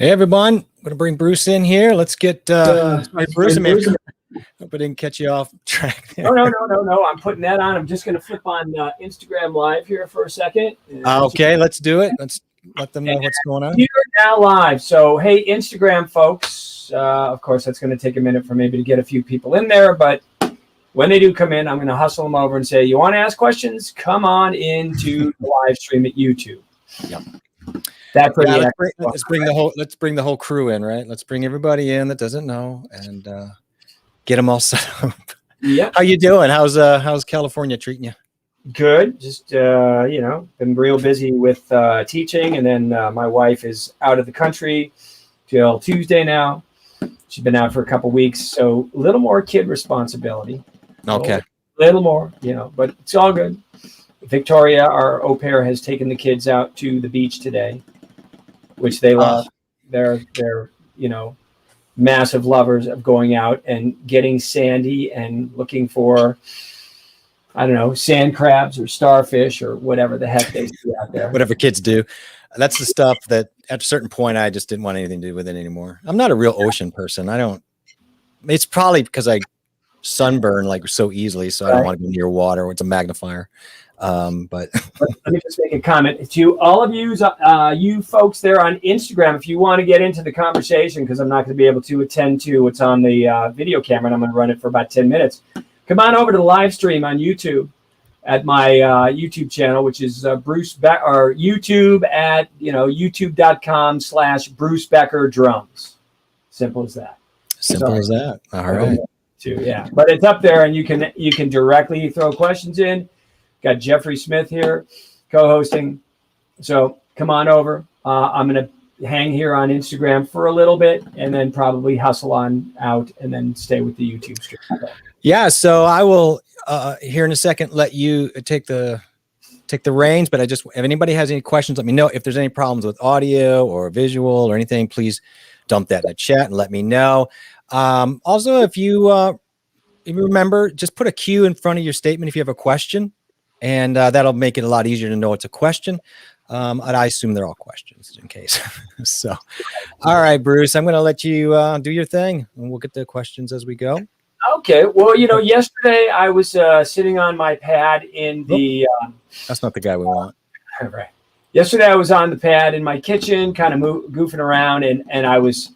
Hey everyone, I'm going to bring Bruce in here. Let's get Bruce. Hope I didn't catch you off track there. No. I'm putting that on. I'm just going to flip on Instagram Live here for a second. Okay, let's do it. Let's let them know what's going on. You're now live. So, hey, Instagram folks, of course, that's going to take a minute for maybe to get a few people in there. But when they do come in, I'm going to hustle them over and say, you want to ask questions? Come on into the live stream at YouTube. Yep. That's what let's bring the whole crew in, right? Let's bring everybody in that doesn't know and get them all set up. Yeah. How you doing? How's California treating you? Good. Just been real busy with teaching, and then my wife is out of the country till Tuesday now. She's been out for a couple weeks, so a little more kid responsibility. Okay. A little more, but it's all good. Victoria, our au pair, has taken the kids out to the beach today, which they love. They're massive lovers of going out and getting sandy and looking for, I don't know, sand crabs or starfish or whatever the heck they see out there. Whatever kids do. That's the stuff that at a certain point I just didn't want anything to do with it anymore. I'm not a real ocean person. It's probably because I sunburn like so easily, so I don't want to go near water. It's a magnifier. But let me just make a comment to all of you folks there on Instagram. If you want to get into the conversation, because I'm not going to be able to attend to what's on the video camera, and I'm going to run it for about 10 minutes. Come on over to the live stream on YouTube at my YouTube channel, which is Bruce Becker, or YouTube at youtube.com/Bruce Becker Drums. Simple as that. Simple as that. All right. Yeah, but it's up there, and you can directly throw questions in. Got Jeffrey Smith here co-hosting. So come on over. I'm going to hang here on Instagram for a little bit and then probably hustle on out and then stay with the YouTube stream. Yeah. So I will here in a second let you take the reins. But if anybody has any questions, let me know. If there's any problems with audio or visual or anything, please dump that in the chat and let me know. Also, if you remember, just put a Q in front of your statement if you have a question. And that'll make it a lot easier to know it's a question. And I assume they're all questions in case. So, all right, Bruce, I'm going to let you do your thing, and we'll get the questions as we go. Okay. Well, yesterday I was sitting on my pad in the... That's not the guy we want. Right. Yesterday I was on the pad in my kitchen, kind of goofing around, and I was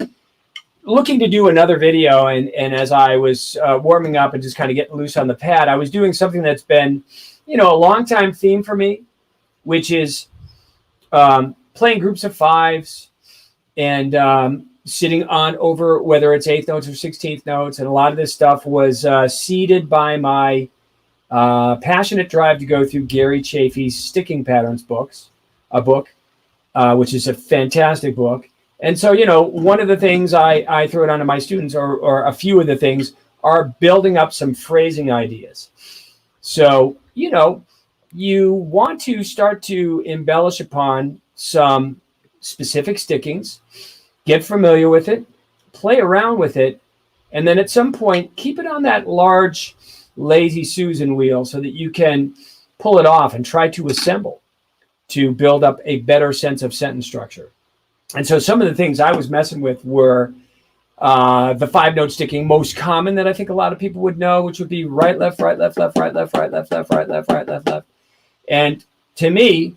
looking to do another video. And as I was warming up and just kind of getting loose on the pad, I was doing something that's been... a long-time theme for me, which is playing groups of fives and sitting on over, whether it's 8th notes or 16th notes. And a lot of this stuff was seeded by my passionate drive to go through Gary Chafee's Sticking Patterns book, which is a fantastic book. And so, one of the things I throw it onto my students, or a few of the things, are building up some phrasing ideas. So, you want to start to embellish upon some specific stickings, get familiar with it, play around with it, and then at some point, keep it on that large, lazy Susan wheel so that you can pull it off and try to assemble to build up a better sense of sentence structure. And so some of the things I was messing with were the 5-note sticking, most common that I think a lot of people would know, which would be right, left, right, left, left, right, left, right, left, left, right, left, right, left, left. And to me,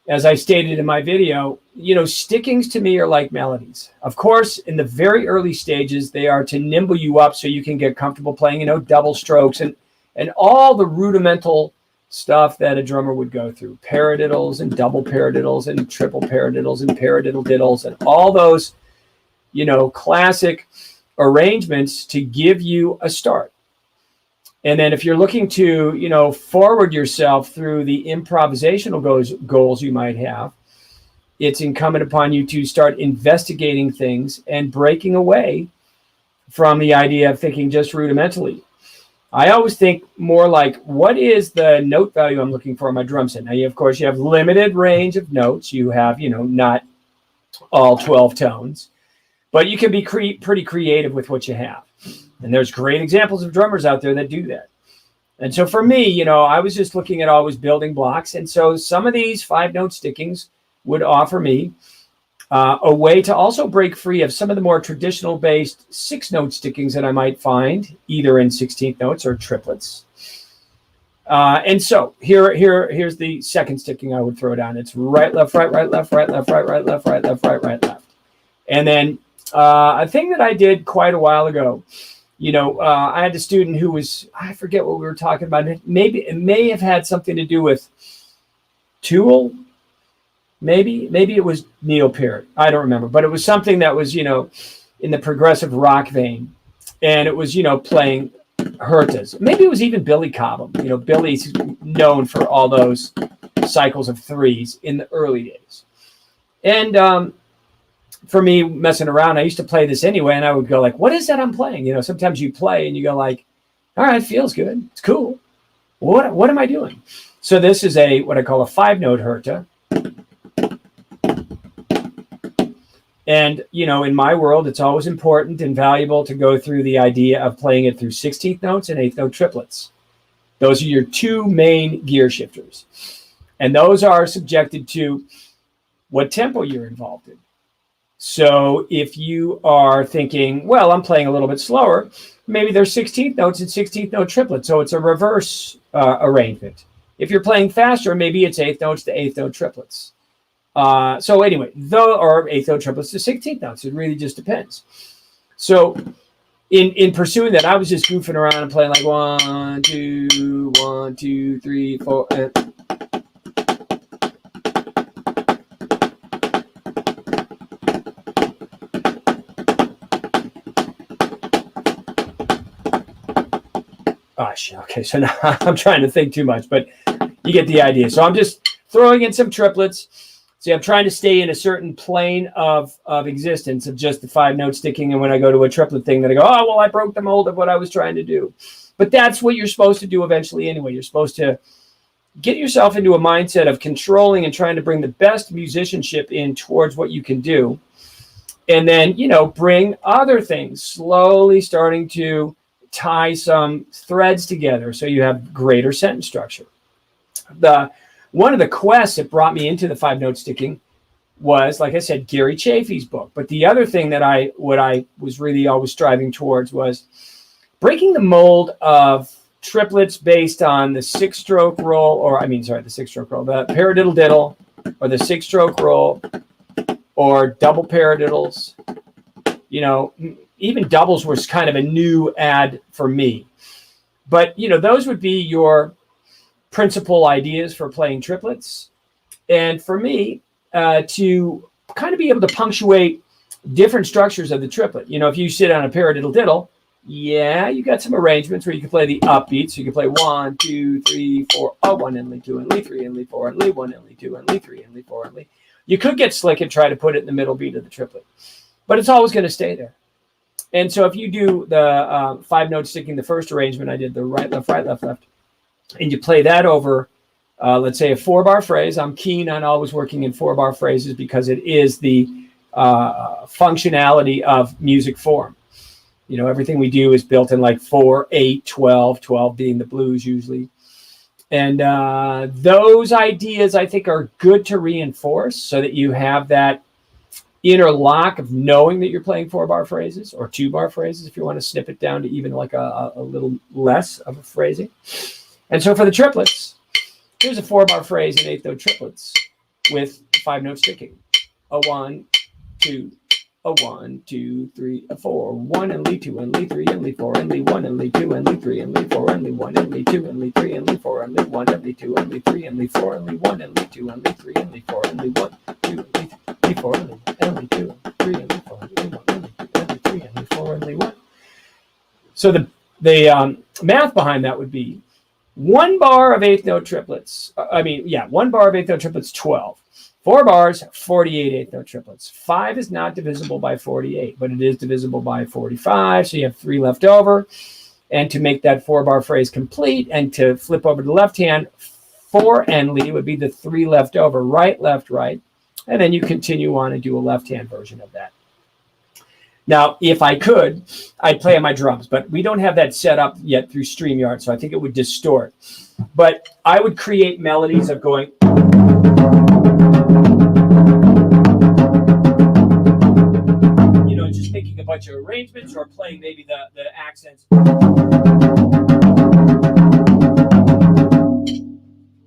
as I stated in my video, stickings to me are like melodies. Of course, in the very early stages, they are to nimble you up so you can get comfortable playing, double strokes and all the rudimental stuff that a drummer would go through. Paradiddles and double paradiddles and triple paradiddles and paradiddle diddles and all those classic arrangements to give you a start. And then if you're looking to, forward yourself through the improvisational goals you might have, it's incumbent upon you to start investigating things and breaking away from the idea of thinking just rudimentally. I always think more like, what is the note value I'm looking for in my drum set? Now, of course, you have limited range of notes. You have, not all 12 tones. But you can be pretty creative with what you have. And there's great examples of drummers out there that do that. And so for me, I was just looking at always building blocks. And so some of these 5-note stickings would offer me A way to also break free of some of the more traditional based 6-note stickings that I might find either in 16th notes or triplets. And so here's the second sticking I would throw down. It's right, left, right, left, right, left, right, left, right, left, right, left. And then a thing that I did quite a while ago, I had a student who was, I forget what we were talking about. It may have had something to do with Tool. Maybe it was Neil Peart. I don't remember, but it was something that was, in the progressive rock vein. And it was, playing Hertas. Maybe it was even Billy Cobham. Billy's known for all those cycles of threes in the early days. And for me, messing around, I used to play this anyway, and I would go like, what is that I'm playing? Sometimes you play and you go like, all right, it feels good. It's cool. What am I doing? So this is what I call a 5-note Herta. And, in my world, it's always important and valuable to go through the idea of playing it through 16th notes and 8th note triplets. Those are your two main gear shifters. And those are subjected to what tempo you're involved in. So if you are thinking, well, I'm playing a little bit slower, maybe there's 16th notes and 16th note triplets. So it's a reverse arrangement. If you're playing faster, maybe it's 8th notes to 8th note triplets. So anyway, or 8th note triplets to 16th notes. It really just depends. So in pursuing that, I was just goofing around and playing like 1, 2, 1, 2, 3, 4. Gosh, okay, so now I'm trying to think too much, but you get the idea. So I'm just throwing in some triplets. See, I'm trying to stay in a certain plane of existence of just the 5-note sticking. And when I go to a triplet thing, then I go, oh, well, I broke the mold of what I was trying to do. But that's what you're supposed to do eventually anyway. You're supposed to get yourself into a mindset of controlling and trying to bring the best musicianship in towards what you can do. And then, bring other things, slowly starting to tie some threads together so you have greater sentence structure. One of the quests that brought me into the 5-note sticking was, like I said, Gary Chaffee's book. But the other thing that what I was really always striving towards was breaking the mold of triplets based on the 6-stroke roll, the 6-stroke roll, the paradiddle diddle, or the 6-stroke roll, or double paradiddles. Even doubles was kind of a new ad for me. But, those would be your principal ideas for playing triplets. And for me, to kind of be able to punctuate different structures of the triplet. If you sit on a paradiddle diddle, you got some arrangements where you can play the upbeat. So you can play 1, 2, 3, 4, oh, 1 and lead 2 and lead 3 and lead 4 and lead 1 and lead 2 and lead 3 and lead 4 and lead. You could get slick and try to put it in the middle beat of the triplet, but it's always going to stay there. And so if you do the 5-note sticking, the first arrangement, I did the right, left, left, and you play that over, let's say, a 4-bar phrase. I'm keen on always working in 4-bar phrases because it is the functionality of music form. Everything we do is built in like 4, 8, 12, 12 being the blues usually. And those ideas, I think, are good to reinforce so that you have that inner lock of knowing that you're playing 4-bar phrases or 2-bar phrases if you want to snip it down to even like a little less of a phrasing. And so for the triplets, here's a 4-bar phrase in 8th note triplets with 5-note sticking. A 1, 2, a 1, 2, 3, a 4, 1 and lead 2 and lead 3 and lead 4 and lead 1 and lead 2 and lead 3 and lead 4 and lead 1 and lead 2 and lead 3 and lead 4 and lead 1 and lead 2 and lead 3 and lead 4 and lead 1 and lead 2 and lead 3 and lead 4 and lead 1, 2 and lead 4 and lead 2 and 3 and lead 4 and lead 1 and lead 2 and lead 3 and lead 4 and lead 1. So the math behind that would be 1 bar of 8th note triplets. 1 bar of 8th note triplets, 12. 4 bars, 48 8th note triplets. 5 is not divisible by 48, but it is divisible by 45. So you have 3 left over. And to make that 4-bar phrase complete and to flip over to the left hand, 4 and lead would be the 3 left over, right, left, right. And then you continue on and do a left-hand version of that. Now, if I could, I'd play on my drums, but we don't have that set up yet through StreamYard, so I think it would distort. But I would create melodies of going... bunch of arrangements or playing maybe the accents.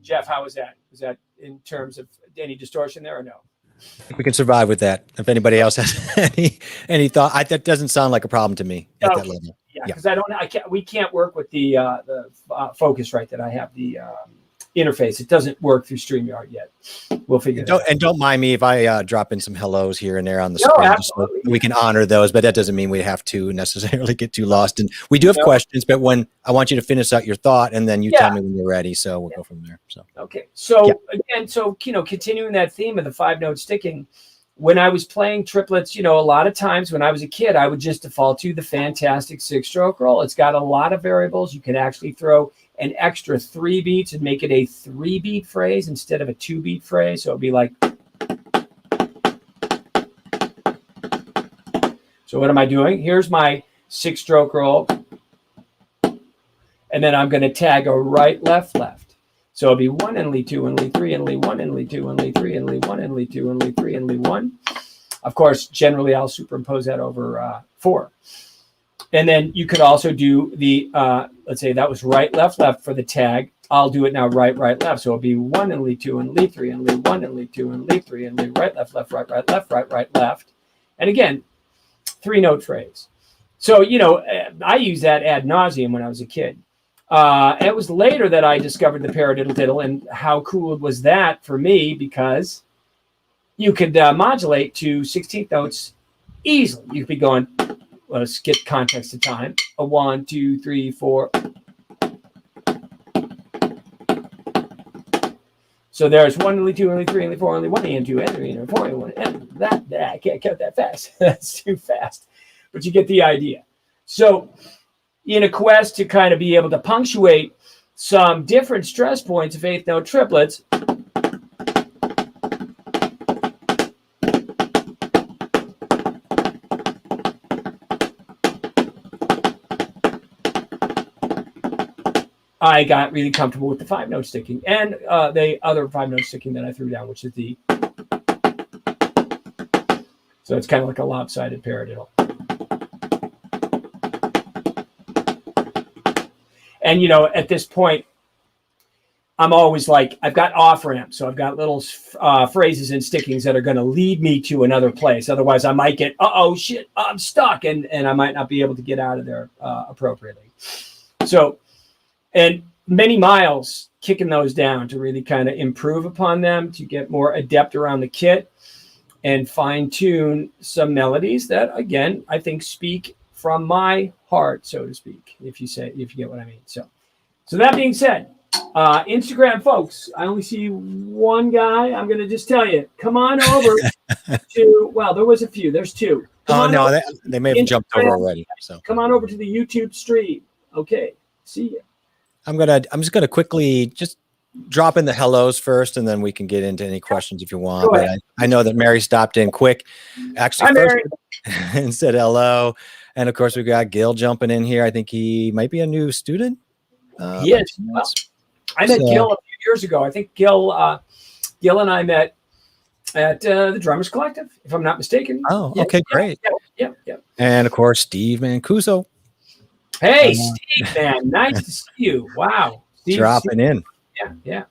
Jeff, how was that? Was that in terms of any distortion there or no? We can survive with that. If anybody else has any thought, that doesn't sound like a problem to me at that level. Yeah, because we can't work with the focus right that I have the interface. It doesn't work through StreamYard yet. We'll figure it out. And don't mind me if I drop in some hellos here and there on the screen. Absolutely. So we can honor those, but that doesn't mean we have to necessarily get too lost. And we do have questions, but when I want you to finish out your thought, and then you tell me when you're ready. So we'll go from there. So okay. So again, continuing that theme of the 5-note sticking. When I was playing triplets, a lot of times when I was a kid, I would just default to the fantastic 6-stroke roll. It's got a lot of variables. You can actually throw an extra 3 beats and make it a 3-beat phrase instead of a 2-beat phrase. So it'd be like. So what am I doing? Here's my 6-stroke roll. And then I'm going to tag a right, left, left. So it'll be 1 and lead 2 and lead 3 and lead 1 and lead 2 and lead 3 and lead 1 and lead 2 and lead 3 and lead 1. Of course, generally I'll superimpose that over 4. And then you could also do the, let's say that was right, left, left for the tag. I'll do it now right, right, left. So it'll be 1 and lead 2 and lead 3 and lead 1 and lead 2 and lead 3 and lead right, left, left, right, right, left, right, right, left. And again, 3-note phrase. So, I used that ad nauseum when I was a kid. It was later that I discovered the paradiddle diddle, and how cool was that for me, because you could modulate to 16th notes easily. You could be going, let's get context to time. A 1, 2, 3, 4. So there's 1, only 2, only 3, only 4, only 1, and 2, and 3, and 4, and 1, and that I can't count that fast. That's too fast. But you get the idea. So in a quest to kind of be able to punctuate some different stress points of 8th note triplets, I got really comfortable with the 5-note sticking and the other 5-note sticking that I threw down, which is the. So it's kind of like a lopsided paradiddle. And, at this point, I'm always like, I've got off ramps. So I've got little phrases and stickings that are going to lead me to another place. Otherwise, I might get, shit, I'm stuck. And I might not be able to get out of there appropriately. So, and many miles kicking those down to really kind of improve upon them, to get more adept around the kit and fine tune some melodies that, again, I think speak from my heart, so to speak, if you get what I mean. So that being said, Instagram folks, I only see one guy. I'm going to just tell you, come on over to, well, there was a few. There's 2. No, they may have jumped over already. So come on over to the YouTube stream. Okay, see you. I'm just gonna quickly just drop in the hellos first, and then we can get into any questions if you want. But I know that Mary stopped in quick, actually, first and said hello. And of course, we got Gil jumping in here. I think he might be a new student. Yes. Well, I met Gil a few years ago. I think Gil and I met at the Drummers Collective, if I'm not mistaken. Oh, okay, great. Yeah. And of course, Steve Mancuso. Hey, Steve, man, nice to see you. Wow, Steve, dropping in. Yeah.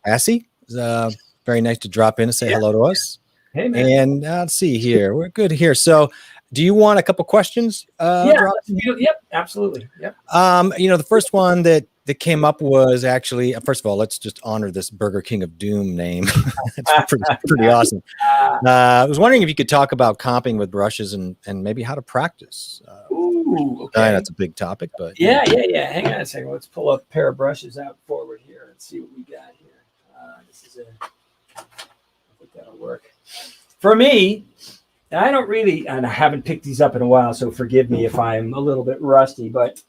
Cassie, very nice to drop in and say hello to us. Hey, man. And let's see here. We're good here. So, do you want a couple questions? Yep, absolutely. Yep. The first one that came up was actually, first of all, let's just honor this Burger King of Doom name. It's pretty awesome. I was wondering if you could talk about comping with brushes and maybe how to practice. Ooh, okay. That's a big topic, but yeah. Hang on a second. Let's pull a pair of brushes out forward here and see what we got here. This is I think that'll work. For me, I don't really, and I haven't picked these up in a while, so forgive me if I'm a little bit rusty, but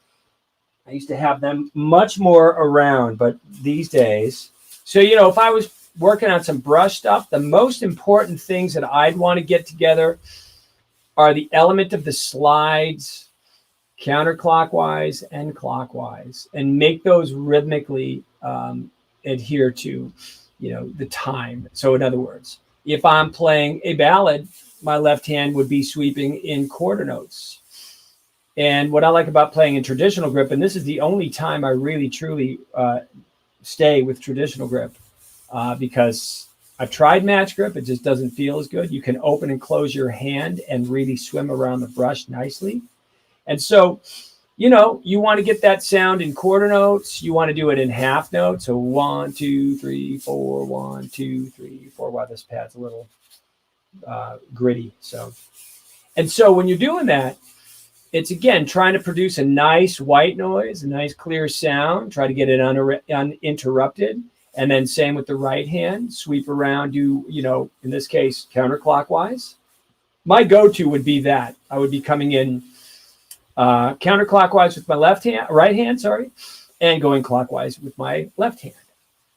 I used to have them much more around, but these days, so, if I was working on some brush stuff, the most important things that I'd want to get together are the element of the slides counterclockwise and clockwise, and make those rhythmically adhere to, the time. So in other words, If I'm playing a ballad, my left hand would be sweeping in quarter notes. And what I like about playing in traditional grip, and this is the only time I really truly stay with traditional grip, because I've tried match grip, it just doesn't feel as good. You can open and close your hand and really swim around the brush nicely. And so, you know, you want to get that sound in quarter notes. You want to do it in half notes. So 1, 2, 3, 4, 1, 2, 3, 4. Wow, this pad's a little gritty. So when you're doing that, it's again trying to produce a nice white noise, a nice clear sound. Try to get it uninterrupted, and then same with the right hand. Sweep around, do, you know, in this case counterclockwise. My go-to would be that I would be coming in counterclockwise with my right hand, and going clockwise with my left hand.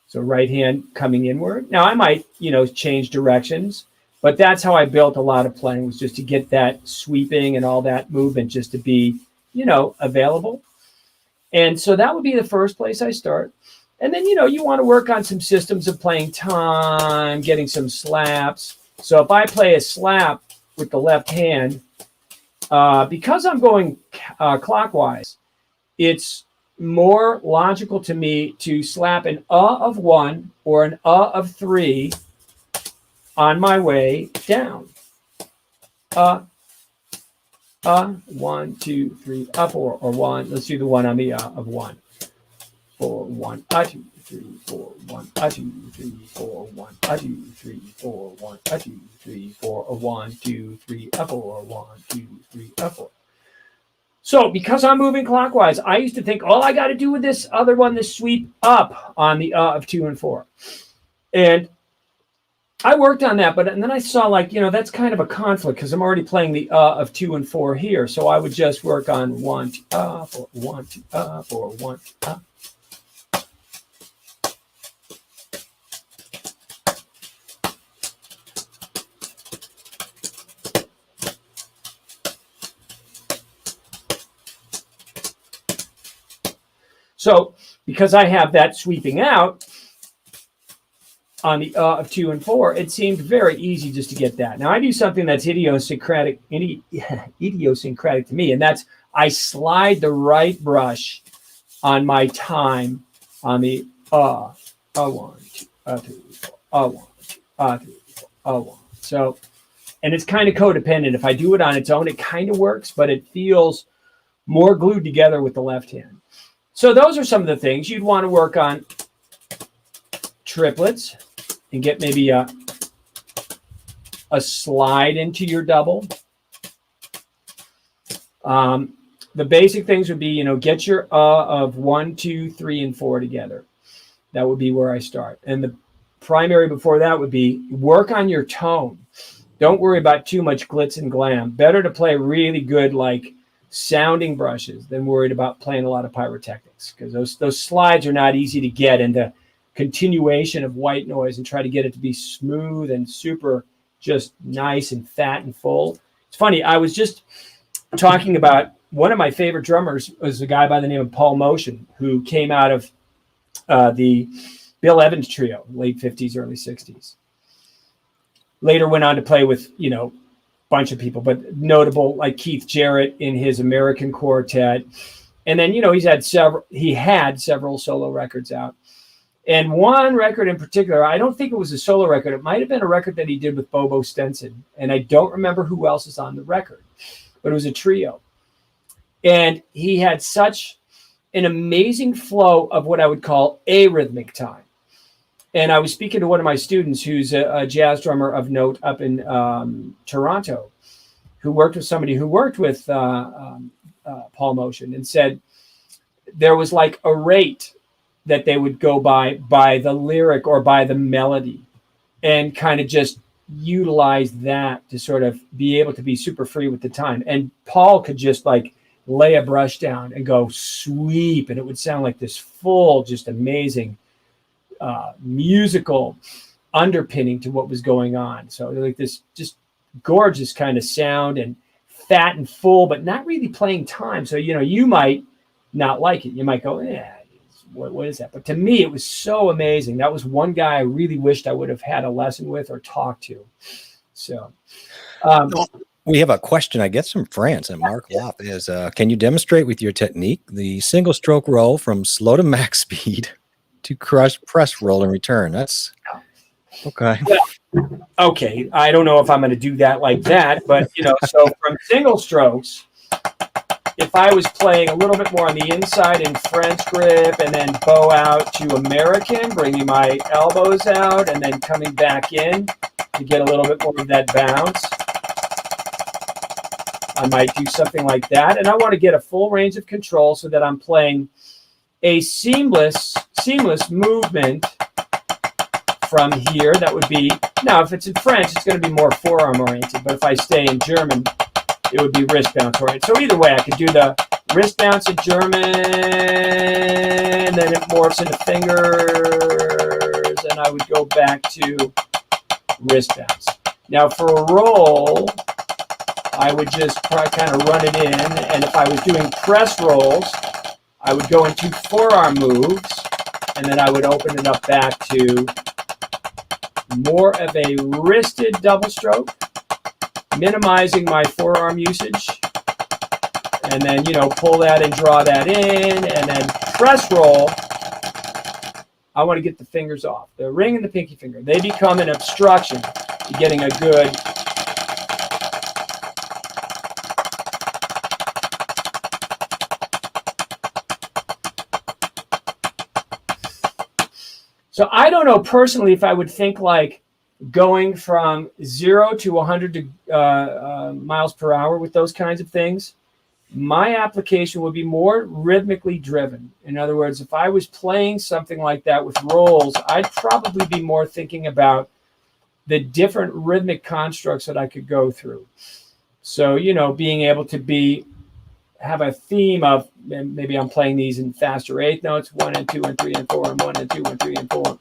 So right hand coming inward. Now I might, you know, change directions, but that's how I built a lot of playing, was just to get that sweeping and all that movement just to be, you know, available. And so that would be the first place I start. And then, you know, you want to work on some systems of playing time, getting some slaps. So if I play a slap with the left hand, because I'm going clockwise, it's more logical to me to slap an of 1 or an of 3 on my way down. 1, 2, 3, 4, or 1. Let's do the one on the of 1. 4, 1, 2, 3, 4, 1, 2, 3, 4, 1, 2, 3, 4, 1, 2, 3, 4, or 1, 2, 3, 4, 1, 2, 3, 4. So because I'm moving clockwise, I used to think all I got to do with this other one, this sweep up on the of 2 and 4. And I worked on that, and then I saw, like, you know, that's kind of a conflict because I'm already playing the of 2 and 4 here. So I would just work on 1, 2, 4, 1, 2, 4, 1, So because I have that sweeping out on the of 2 and 4, it seemed very easy just to get that. Now I do something that's idiosyncratic to me, and that's I slide the right brush on my time on the 1, 2, 3, 4, 1, 2, 3, 4, 1. So, and it's kind of codependent. If I do it on its own, it kind of works, but it feels more glued together with the left hand. So those are some of the things you'd want to work on. Triplets, and get maybe a slide into your double. The basic things would be, you know, get your of 1, 2, 3, and 4 together. That would be where I start. And the primary before that would be work on your tone. Don't worry about too much glitz and glam. Better to play really good, like, sounding brushes than worried about playing a lot of pyrotechnics, because those slides are not easy to get into continuation of white noise and try to get it to be smooth and super just nice and fat and full. It's funny, I was just talking about one of my favorite drummers was a guy by the name of Paul Motion, who came out of the Bill Evans trio, late 50s, early 60s. Later went on to play with, you know, bunch of people, but notable like Keith Jarrett in his American Quartet. And then, you know, he had several solo records out. And one record in particular, I don't think it was a solo record. It might have been a record that he did with Bobo Stenson. And I don't remember who else is on the record, but it was a trio. And he had such an amazing flow of what I would call arrhythmic time. And I was speaking to one of my students who's a jazz drummer of note up in Toronto, who worked with somebody who worked with Paul Motion, and said there was like a rate that they would go by the lyric or by the melody, and kind of just utilize that to sort of be able to be super free with the time. And Paul could just like lay a brush down and go sweep, and it would sound like this full, just amazing musical underpinning to what was going on. So like this just gorgeous kind of sound, and fat and full, but not really playing time. So, you know, you might not like it. You might go, yeah, what is that? But to me, it was so amazing. That was one guy I really wished I would have had a lesson with or talked to. So we have a question, I guess, from France, and Mark Lopp is, can you demonstrate with your technique the single stroke roll from slow to max speed to crush, press, roll, and return? That's okay. Well, okay. I don't know if I'm going to do that like that, but so from single strokes, if I was playing a little bit more on the inside in French grip and then bow out to American, bringing my elbows out and then coming back in to get a little bit more of that bounce, I might do something like that. And I want to get a full range of control so that I'm playing a seamless movement from here. That would be, now if it's in French, it's going to be more forearm oriented. But if I stay in German, it would be wrist bounce oriented. So either way, I could do the wrist bounce in German, and then it morphs into fingers, and I would go back to wrist bounce. Now for a roll, I would just kind of run it in, and if I was doing press rolls, I would go into forearm moves, and then I would open it up back to more of a wristed double stroke, minimizing my forearm usage, and then, pull that and draw that in, and then press roll. I want to get the fingers off. The ring and the pinky finger, they become an obstruction to getting a good So I don't know personally if I would think like going from 0 to 100 miles per hour with those kinds of things. My application would be more rhythmically driven. In other words, if I was playing something like that with rolls, I'd probably be more thinking about the different rhythmic constructs that I could go through. So, being able to have a theme of, maybe I'm playing these in faster eighth notes, 1 and 2 and 3 and 4 and 1 and 2 and 3 and 4.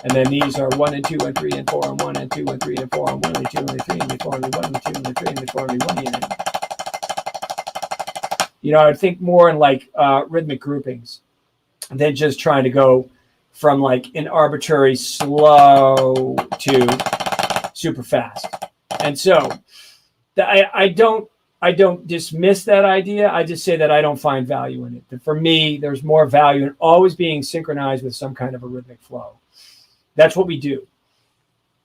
And then these are 1 and 2 and 3 and 4 and 1 and 2 and 3 and 4 and 1 and 2 and 3 and 4 and 1 and 2 and 3 and 4 and 1 and I'd think more in like rhythmic groupings than just trying to go from like an arbitrary slow to super fast. And so I don't dismiss that idea. I just say that I don't find value in it. That for me, there's more value in always being synchronized with some kind of a rhythmic flow. That's what we do.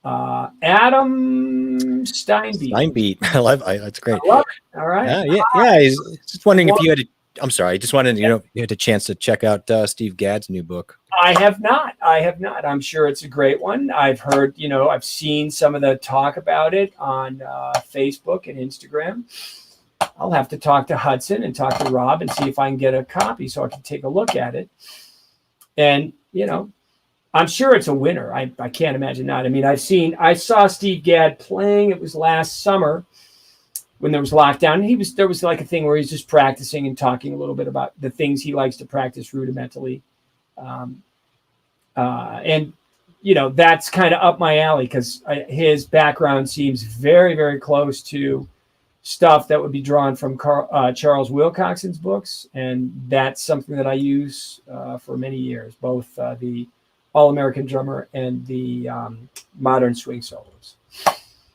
Adam Steinbeat. That's great. I love it. All right. Yeah. He's just wondering if you had I'm sorry. I just wanted, you had a chance to check out Steve Gadd's new book. I have not. I'm sure it's a great one. I've heard, I've seen some of the talk about it on Facebook and Instagram. I'll have to talk to Hudson and talk to Rob and see if I can get a copy so I can take a look at it. And, I'm sure it's a winner. I can't imagine not. I mean, I saw Steve Gadd playing. It was last summer when there was lockdown. And there was like a thing where he's just practicing and talking a little bit about the things he likes to practice rudimentally. And that's kind of up my alley because his background seems very, very close to stuff that would be drawn from Charles Wilcoxon's books. And that's something that I use for many years, both the All-American Drummer and the Modern Swing Solos.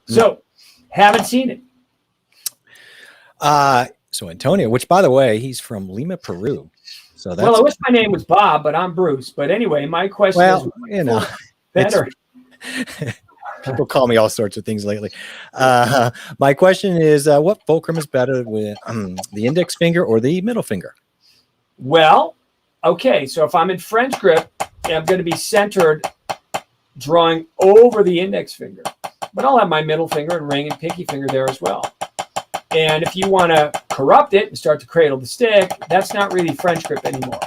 So haven't seen it. So Antonio, which by the way, he's from Lima, Peru. So that's, well, I wish my name was Bob, but I'm Bruce. But anyway, my question is better. People call me all sorts of things lately. My question is, what fulcrum is better with the index finger or the middle finger? Well, okay. So if I'm in French grip, I'm going to be centered, drawing over the index finger. But I'll have my middle finger and ring and pinky finger there as well. And if you want to corrupt it and start to cradle the stick, that's not really French grip anymore.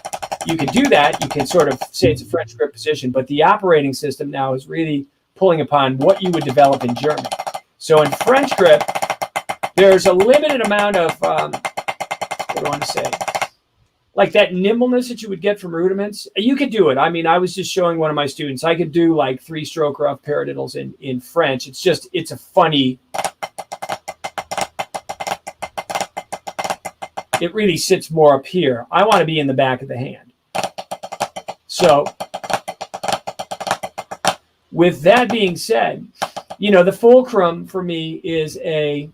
You can do that. You can sort of say it's a French grip position, but the operating system now is really pulling upon what you would develop in German. So in French grip, there's a limited amount of, what do I want to say? Like that nimbleness that you would get from rudiments. You could do it. I mean, I was just showing one of my students. I could do like 3-stroke rough paradiddles in French. It's a funny... it really sits more up here. I want to be in the back of the hand. So with that being said, the fulcrum for me is a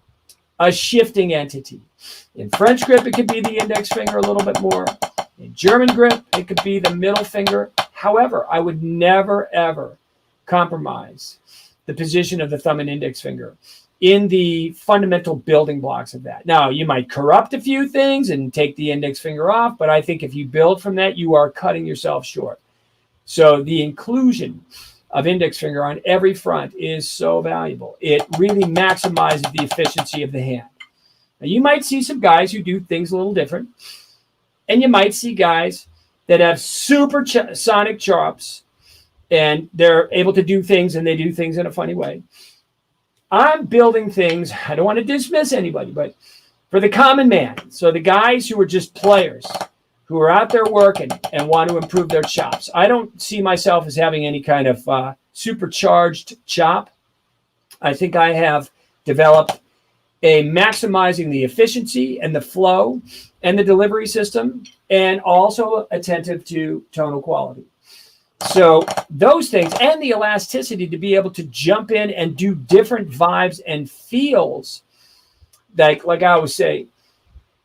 shifting entity. In French grip, it could be the index finger a little bit more. In German grip, it could be the middle finger. However, I would never, ever compromise the position of the thumb and index finger in the fundamental building blocks of that. Now, you might corrupt a few things and take the index finger off, but I think if you build from that, you are cutting yourself short. So the inclusion of index finger on every front is so valuable. It really maximizes the efficiency of the hand. Now, you might see some guys who do things a little different, and you might see guys that have super sonic chops, and they're able to do things, and they do things in a funny way. I'm building things. I don't want to dismiss anybody, but for the common man, so the guys who are just players, who are out there working and want to improve their chops. I don't see myself as having any kind of supercharged chop. I think I have developed a maximizing the efficiency and the flow and the delivery system, and also attentive to tonal quality. So those things, and the elasticity to be able to jump in and do different vibes and feels. Like I always say,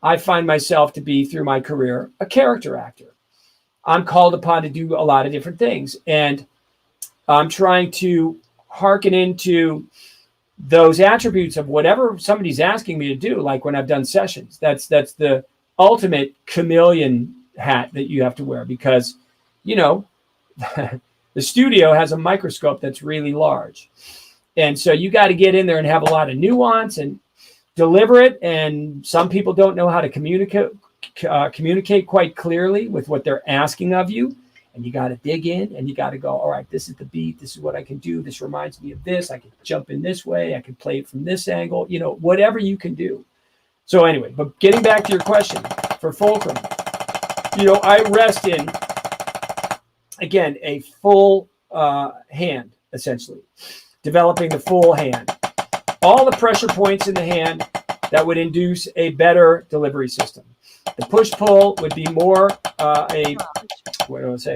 I find myself to be, through my career, a character actor. I'm called upon to do a lot of different things, and I'm trying to hearken into those attributes of whatever somebody's asking me to do. Like when I've done sessions, that's the ultimate chameleon hat that you have to wear, because the studio has a microscope that's really large, and so you got to get in there and have a lot of nuance and deliver it. And some people don't know how to communicate quite clearly with what they're asking of you. And you got to dig in, and you got to go, all right, this is the beat. This is what I can do. This reminds me of this. I can jump in this way. I can play it from this angle, whatever you can do. So anyway, but getting back to your question for fulcrum, I rest in, again, a full hand, essentially, developing the full hand. All the pressure points in the hand that would induce a better delivery system. The push-pull would be more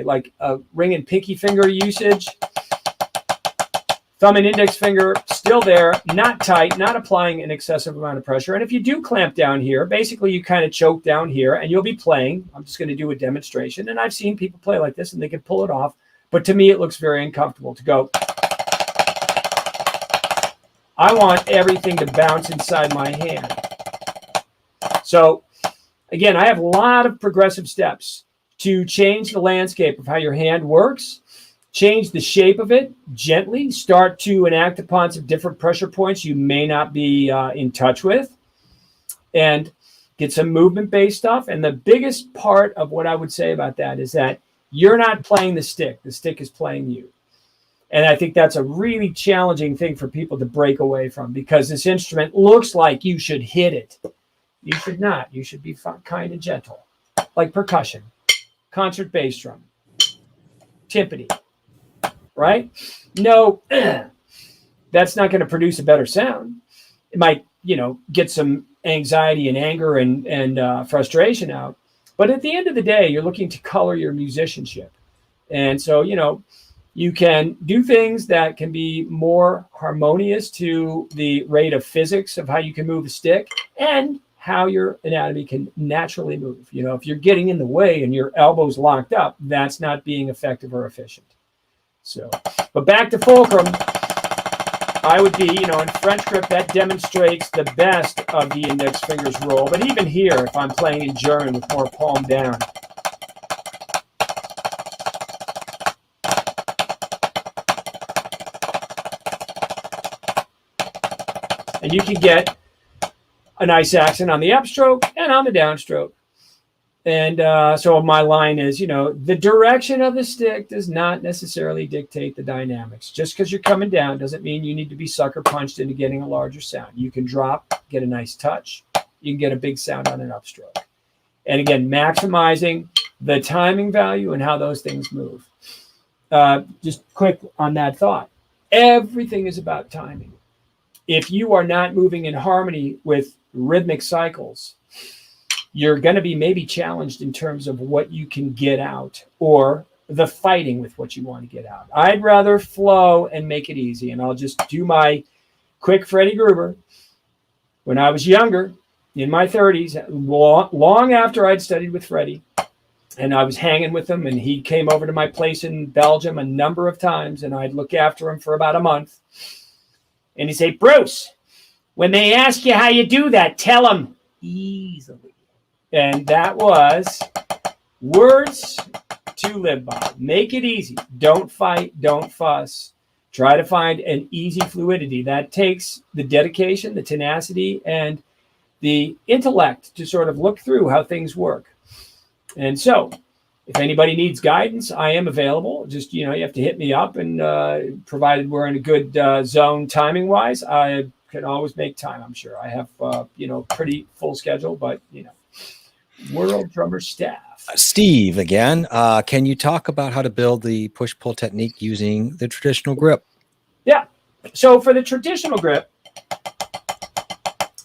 like a ring and pinky finger usage. Thumb and index finger still there, not tight, not applying an excessive amount of pressure. And if you do clamp down here, basically you kind of choke down here, and you'll be playing. I'm just going to do a demonstration, and I've seen people play like this, and they can pull it off. But to me, it looks very uncomfortable to go. I want everything to bounce inside my hand. So again, I have a lot of progressive steps to change the landscape of how your hand works, change the shape of it gently, start to enact upon some different pressure points you may not be in touch with, and get some movement-based stuff. And the biggest part of what I would say about that is that you're not playing the stick is playing you. And I think that's a really challenging thing for people to break away from, because this instrument looks like you should hit it. You should not. You should be kind and gentle, like percussion, concert bass drum, timpani, right? No, that's not going to produce a better sound. It might, get some anxiety and anger and frustration out. But at the end of the day, you're looking to color your musicianship. And so, you can do things that can be more harmonious to the rate of physics of how you can move a stick and how your anatomy can naturally move. If you're getting in the way and your elbow's locked up, that's not being effective or efficient. So, but back to fulcrum, I would be, in French grip, that demonstrates the best of the index finger's role. But even here, if I'm playing in German with more palm down, and you can get a nice accent on the upstroke and on the downstroke. And so my line is, the direction of the stick does not necessarily dictate the dynamics. Just because you're coming down doesn't mean you need to be sucker punched into getting a larger sound. You can drop, get a nice touch. You can get a big sound on an upstroke. And again, maximizing the timing value and how those things move. Just quick on that thought. Everything is about timing. If you are not moving in harmony with rhythmic cycles, you're going to be maybe challenged in terms of what you can get out or the fighting with what you want to get out. I'd rather flow and make it easy. And I'll just do my quick Freddie Gruber. When I was younger, in my 30s, long after I'd studied with Freddie, and I was hanging with him, and he came over to my place in Belgium a number of times, and I'd look after him for about a month. And he'd say, Bruce, when they ask you how you do that, tell them easily. And that was words to live by. Make it easy. Don't fight. Don't fuss. Try to find an easy fluidity. That takes the dedication, the tenacity, and the intellect to sort of look through how things work. And so if anybody needs guidance, I am available. Just, you have to hit me up, and provided we're in a good zone timing wise, I can always make time. I'm sure I have, pretty full schedule, but, World Drummer Staff. Steve, again, can you talk about how to build the push-pull technique using the traditional grip? Yeah. So for the traditional grip,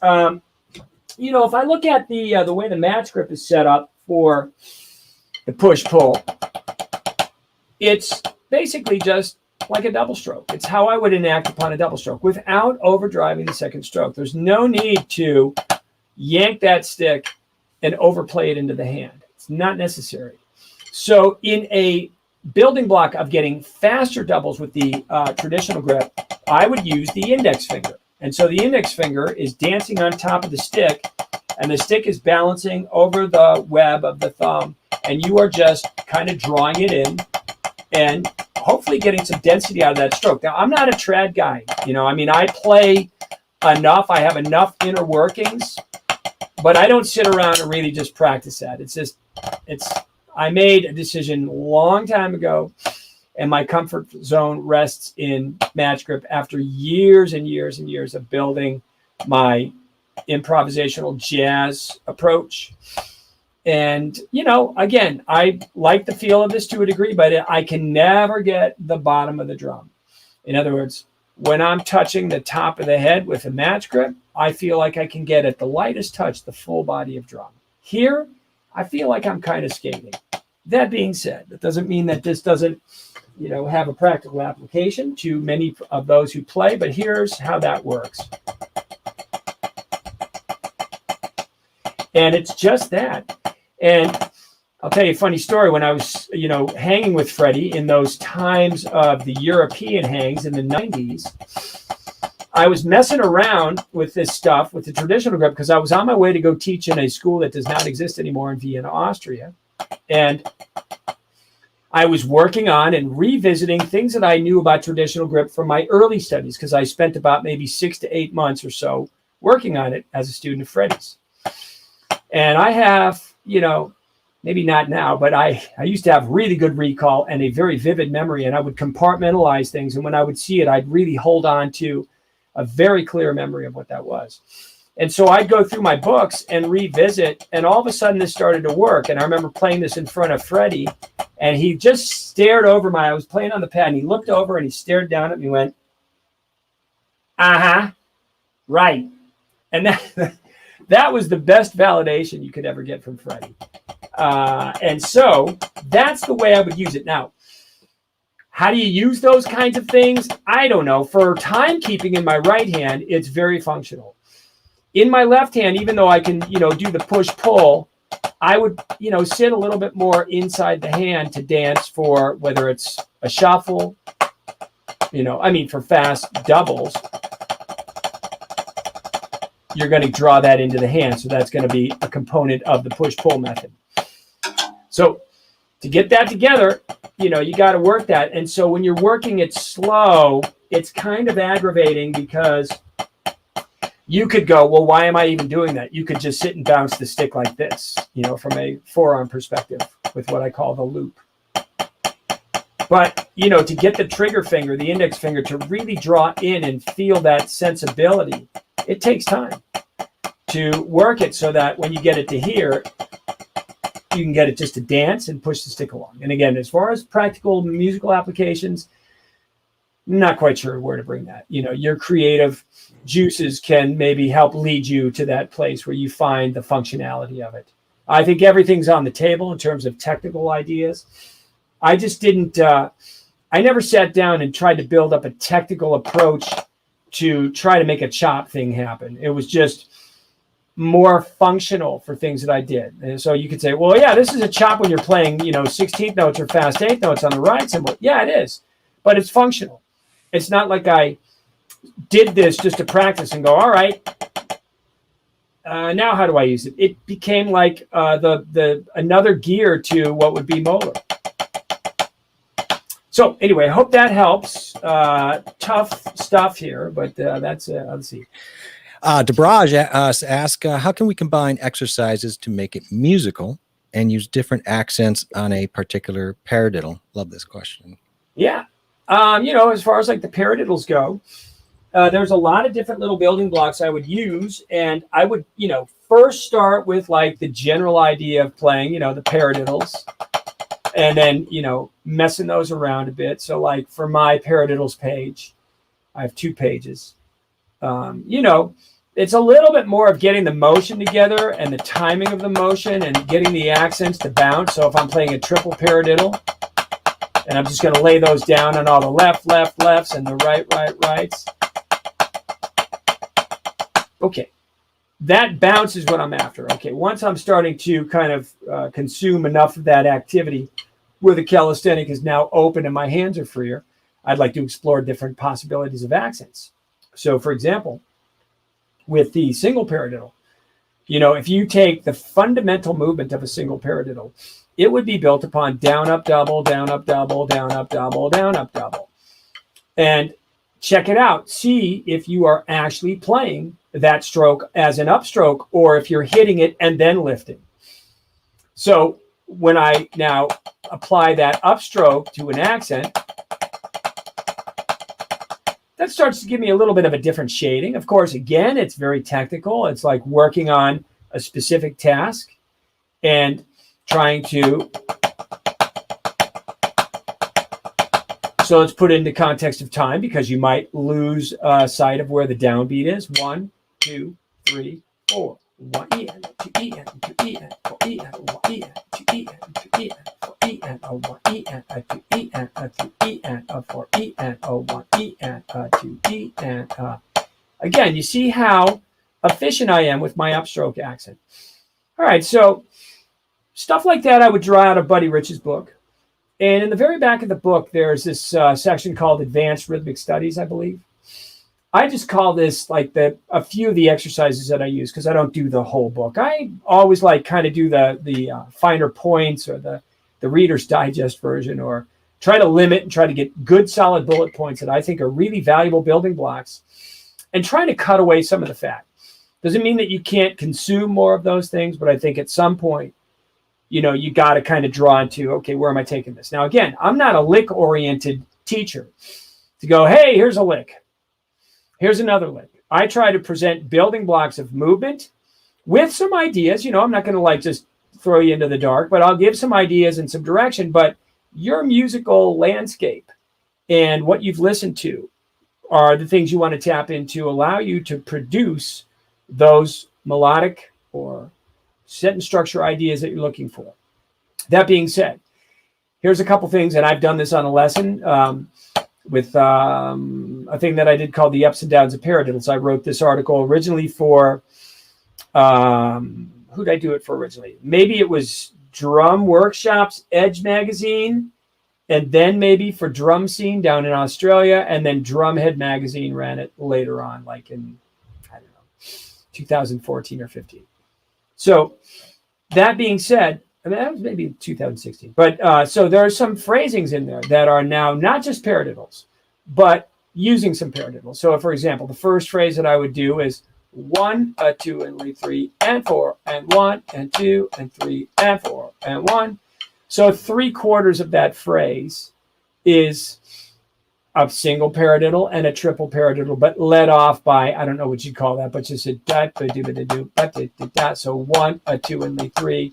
if I look at the way the match grip is set up for the push-pull, it's basically just like a double stroke. It's how I would enact upon a double stroke without overdriving the second stroke. There's no need to yank that stick and overplay it into the hand. It's not necessary. So in a building block of getting faster doubles with the traditional grip, I would use the index finger. And so the index finger is dancing on top of the stick, and the stick is balancing over the web of the thumb, and you are just kind of drawing it in and hopefully getting some density out of that stroke. Now, I'm not a trad guy. I play enough. I have enough inner workings, but I don't sit around and really just practice that. I made a decision a long time ago, and my comfort zone rests in match grip after years and years and years of building my improvisational jazz approach. And, again, I like the feel of this to a degree, but I can never get the bottom of the drum. In other words, when I'm touching the top of the head with a match grip, I feel like I can get at the lightest touch the full body of drum. Here, I feel like I'm kind of skating. That being said, that doesn't mean that this doesn't, have a practical application to many of those who play, but here's how that works. And it's just that. And I'll tell you a funny story. When I was, hanging with Freddie in those times of the European hangs in the 90s, I was messing around with this stuff, with the traditional grip, because I was on my way to go teach in a school that does not exist anymore in Vienna, Austria. And I was working on and revisiting things that I knew about traditional grip from my early studies, because I spent about maybe 6 to 8 months or so working on it as a student of Freddie's. And I have, maybe not now, but I used to have really good recall and a very vivid memory, and I would compartmentalize things. And when I would see it, I'd really hold on to a very clear memory of what that was. And so I'd go through my books and revisit, and all of a sudden this started to work. And I remember playing this in front of Freddie, and he just stared over I was playing on the pad, and he looked over and he stared down at me and went, uh-huh, right. And that was the best validation you could ever get from Freddie. And so that's the way I would use it. Now, how do you use those kinds of things? I don't know. For timekeeping in my right hand, it's very functional. In my left hand, even though I can, do the push-pull, I would, sit a little bit more inside the hand to dance for whether it's a shuffle, for fast doubles. You're going to draw that into the hand. So that's going to be a component of the push-pull method. So to get that together, you got to work that. And so when you're working it slow, it's kind of aggravating, because you could go, well, why am I even doing that? You could just sit and bounce the stick like this, from a forearm perspective with what I call the loop. But, to get the trigger finger, the index finger, to really draw in and feel that sensibility, it takes time to work it so that when you get it to here, you can get it just to dance and push the stick along. And again, as far as practical musical applications, not quite sure where to bring that. Your creative juices can maybe help lead you to that place where you find the functionality of it. I think everything's on the table in terms of technical ideas. I just didn't, I never sat down and tried to build up a technical approach to try to make a chop thing happen. It was just more functional for things that I did. And so you could say, well, yeah, this is a chop when you're playing, 16th notes or fast 8th notes on the right cymbal. Yeah, it is. But it's functional. It's not like I did this just to practice and go, all right, now how do I use it? It became like the another gear to what would be molar. So anyway, I hope that helps. Tough stuff here, but that's let's see. DeBraj asks, how can we combine exercises to make it musical and use different accents on a particular paradiddle? Love this question. Yeah. As far as like the paradiddles go, there's a lot of different little building blocks I would use. And I would, first start with like the general idea of playing, the paradiddles. And then, messing those around a bit. So like for my paradiddles page, I have 2 pages. It's a little bit more of getting the motion together and the timing of the motion and getting the accents to bounce. So if I'm playing a triple paradiddle, and I'm just going to lay those down on all the lefts and the rights. Okay. That bounce is what I'm after. Okay. Once I'm starting to kind of consume enough of that activity where the calisthenic is now open and my hands are freer, I'd like to explore different possibilities of accents. So for example, with the single paradiddle, if you take the fundamental movement of a single paradiddle, it would be built upon down, up, double, down, up, double, down, up, double, down, up, double. And check it out. See if you are actually playing that stroke as an upstroke or if you're hitting it and then lifting. So when I now apply that upstroke to an accent, that starts to give me a little bit of a different shading. Of course, again, it's very technical. It's like working on a specific task and trying to, so let's put it into context of time because you might lose sight of where the downbeat is. 1, 2, 3, 4. 1 EN, 2 EN, 2 EN, 4 EN, 1 EN, 2 EN, 2 EN, 4 EN, 1 EN, 2 EN, 2 EN, 4 EN, 1 EN, 2 EN. Again, you see how efficient I am with my upstroke accent. All right, so stuff like that I would draw out of Buddy Rich's book. And in the very back of the book, there's this section called Advanced Rhythmic Studies, I believe. I just call this like a few of the exercises that I use because I don't do the whole book. I always like kind of do the finer points or the Reader's Digest version, or try to limit and try to get good solid bullet points that I think are really valuable building blocks and trying to cut away some of the fat. Doesn't mean that you can't consume more of those things, but I think at some point, you got to kind of draw into, okay, where am I taking this? Now, again, I'm not a lick-oriented teacher to go, hey, here's a lick. Here's another lick. I try to present building blocks of movement with some ideas. I'm not going to like just throw you into the dark, but I'll give some ideas and some direction. But your musical landscape and what you've listened to are the things you want to tap into, allow you to produce those melodic or set and structure ideas that you're looking for. That being said, here's a couple things, and I've done this on a lesson with a thing that I did called The Ups and Downs of Paradiddles. I wrote this article originally for, who did I do it for originally? Maybe it was Drum Workshops, Edge Magazine, and then maybe for Drum Scene down in Australia, and then Drumhead Magazine ran it later on, like in, 2014 or 15. So that being said, that was maybe 2016. But so there are some phrasings in there that are now not just paradiddles, but using some paradiddles. So for example, the first phrase that I would do is 1, 2, and 3, and 4, and 1, and 2, and 3, and 4, and 1. So 3/4 of that phrase is a single paradiddle and a triple paradiddle, but led off by, I don't know what you'd call that, but just a da ba do ba da do ba da da da. So 1, 2, and 3,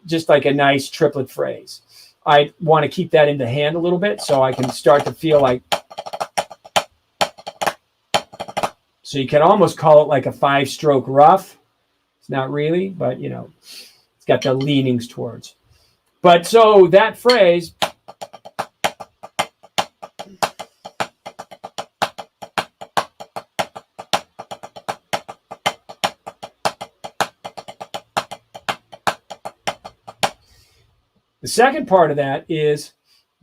just like a nice triplet phrase. I want to keep that in the hand a little bit so I can start to feel like, so you can almost call it like a 5-stroke rough. It's not really, but you know, it's got the leanings towards. But so that phrase, the second part of that is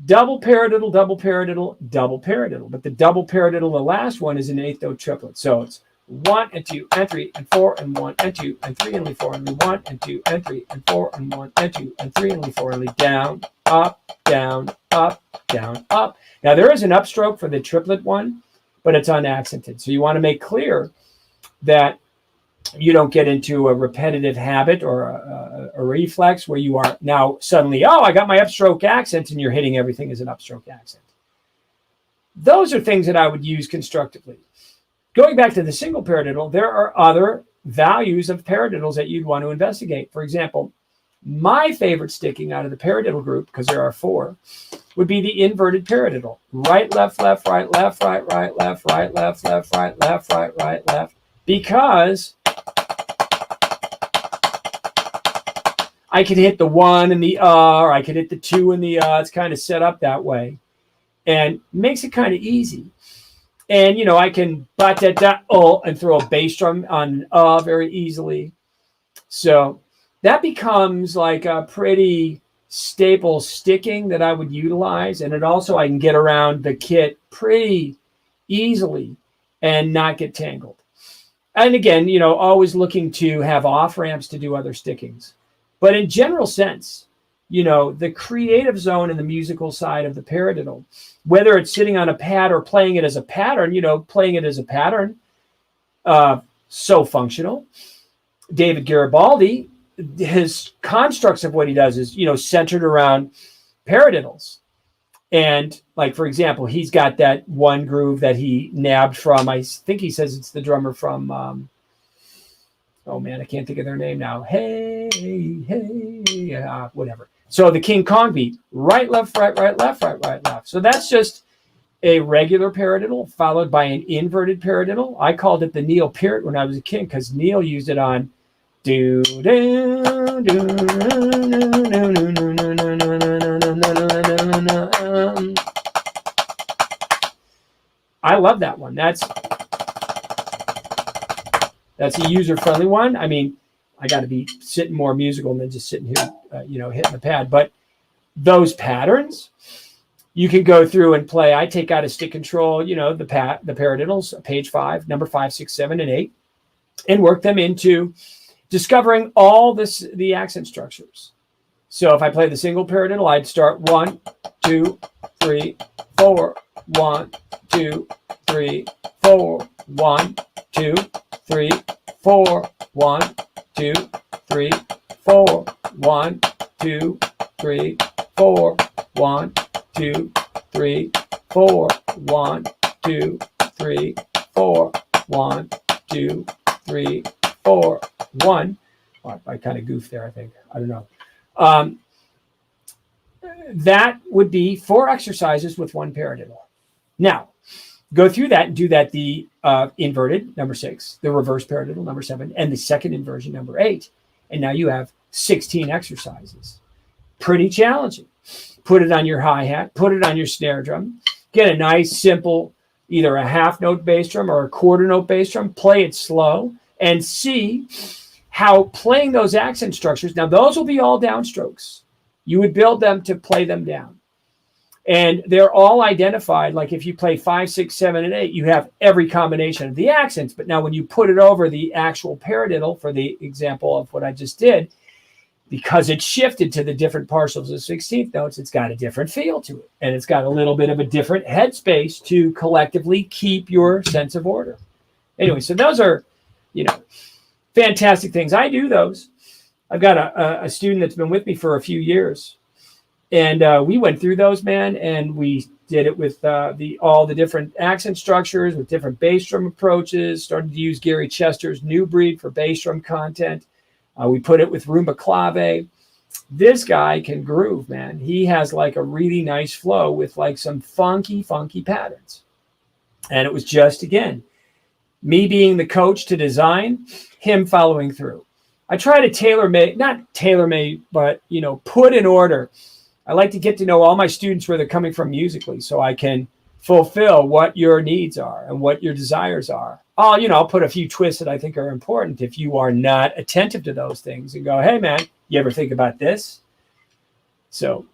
double paradiddle, double paradiddle, double paradiddle. But the double paradiddle, the last one, is an eighth note triplet. So it's 1 and 2 and 3 and 4 and 1 and 2 and 3 and lead 4 and lead 1 and 2 and 3 and 4 and 1 and 2 and 3 and lead 4 and lead down, up, down, up, down, up. Now there is an upstroke for the triplet one, but it's unaccented. So you want to make clear that you don't get into a repetitive habit or a reflex where you are now suddenly, oh, I got my upstroke accent, and you're hitting everything as an upstroke accent. Those are things that I would use constructively. Going back to the single paradiddle, there are other values of paradiddles that you'd want to investigate. For example, my favorite sticking out of the paradiddle group, because there are 4, would be the inverted paradiddle. Right, left, left, right, left, right, right, left, right, left, left, right, left, right, right, left. Because I could hit the 1 and the or I could hit the 2 and the It's kind of set up that way, and makes it kind of easy. And you know, I can and throw a bass drum on very easily. So that becomes like a pretty staple sticking that I would utilize, and it also I can get around the kit pretty easily and not get tangled. And again, you know, always looking to have off ramps to do other stickings. But in general sense, you know, the creative zone and the musical side of the paradiddle, whether it's sitting on a pad or playing it as a pattern, you know, playing it as a pattern, so functional. David Garibaldi, his constructs of what he does is, you know, centered around paradiddles. And like, for example, he's got that one groove that he nabbed from, I think he says it's the drummer from, oh man, I can't think of their name now. Hey, whatever. So the King Kong beat, right, left, right, right, left, right, right, left. So that's just a regular paradiddle followed by an inverted paradiddle. I called it the Neil Peart when I was a kid because Neil used it on do do do. I love that one. That's a user-friendly one. I mean, I got to be sitting more musical than just sitting here, you know, hitting the pad. But those patterns, you can go through and play. I take out a stick control, you know, the paradiddles, page 5, number 5, 6, 7, and 8, and work them into discovering all the accent structures. So if I play the single paradiddle, I'd start 1, 2, 3, 4, 1, 2, 3, 4, 1, 2, 3, 4, 1, 2, 3, 4, 1, 2, 3, 4, 1, 2, 3, 4, 1, 2, 3, 4, 1, 2, 3, 4, 1. Oh, I kind of goofed there, I think. I don't know. That would be 4 exercises with 1 paradiddle. Now, go through that and do that the inverted, number 6, the reverse paradiddle, number 7, and the second inversion, number 8. And now you have 16 exercises. Pretty challenging. Put it on your hi-hat, put it on your snare drum, get a nice, simple, either a half note bass drum or a quarter note bass drum, play it slow, and see how playing those accent structures, now those will be all downstrokes. You would build them to play them down. And they're all identified. Like if you play 5, 6, 7, and 8, you have every combination of the accents. But now when you put it over the actual paradiddle, for the example of what I just did, because it's shifted to the different partials of 16th notes, it's got a different feel to it. And it's got a little bit of a different headspace to collectively keep your sense of order. Anyway, so those are, you know, fantastic things. I do those. I've got a student that's been with me for a few years. And we went through those, man, and we did it with all the different accent structures, with different bass drum approaches, started to use Gary Chester's New Breed for bass drum content. We put it with rumba clave. This guy can groove, man. He has like a really nice flow with like some funky patterns. And it was just, again, me being the coach to design, him following through. I try to not tailor made, but, put in order. I like to get to know all my students where they're coming from musically so I can fulfill what your needs are and what your desires are. I'll put a few twists that I think are important if you are not attentive to those things and go, hey man, you ever think about this? So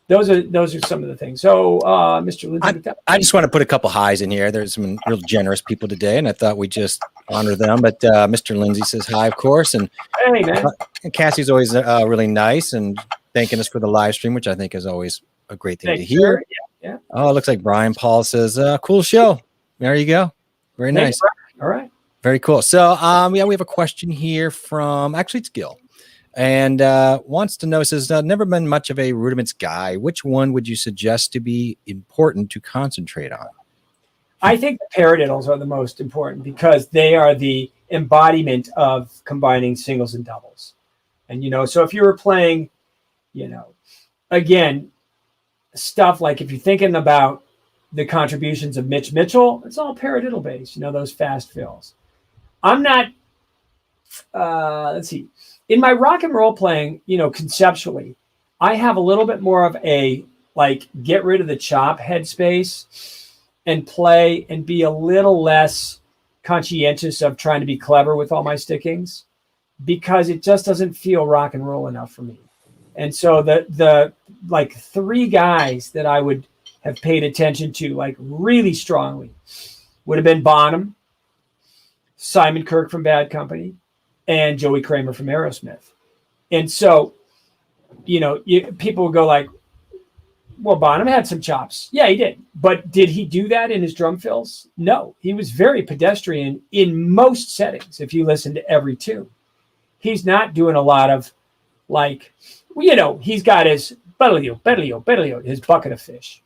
those are some of the things. So Mr. Lindsay, I just want to put a couple highs in here. There's some real generous people today, and I thought we just honor them. But Mr. Lindsay says hi, of course, and hey man, and Cassie's always really nice and thanking us for the live stream, which I think is always a great thing to hear. Yeah. Oh, it looks like Brian Paul says, cool show. There you go. Very nice. All right. Very cool. So, we have a question here from, actually it's Gil, and wants to know, says, never been much of a rudiments guy. Which one would you suggest to be important to concentrate on? I think the paradiddles are the most important because they are the embodiment of combining singles and doubles. And, so if you were playing, again, stuff like if you're thinking about the contributions of Mitch Mitchell, it's all paradiddle based, those fast fills. I'm not, let's see, in my rock and roll playing, conceptually, I have a little bit more of a, get rid of the chop headspace and play and be a little less conscientious of trying to be clever with all my stickings because it just doesn't feel rock and roll enough for me. And so the three guys that I would have paid attention to really strongly would have been Bonham, Simon Kirke from Bad Company, and Joey Kramer from Aerosmith. And so, people would go well, Bonham had some chops. Yeah, he did. But did he do that in his drum fills? No. He was very pedestrian in most settings, if you listen to every tune. He's not doing a lot of, he's got his Berlioz, his bucket of fish.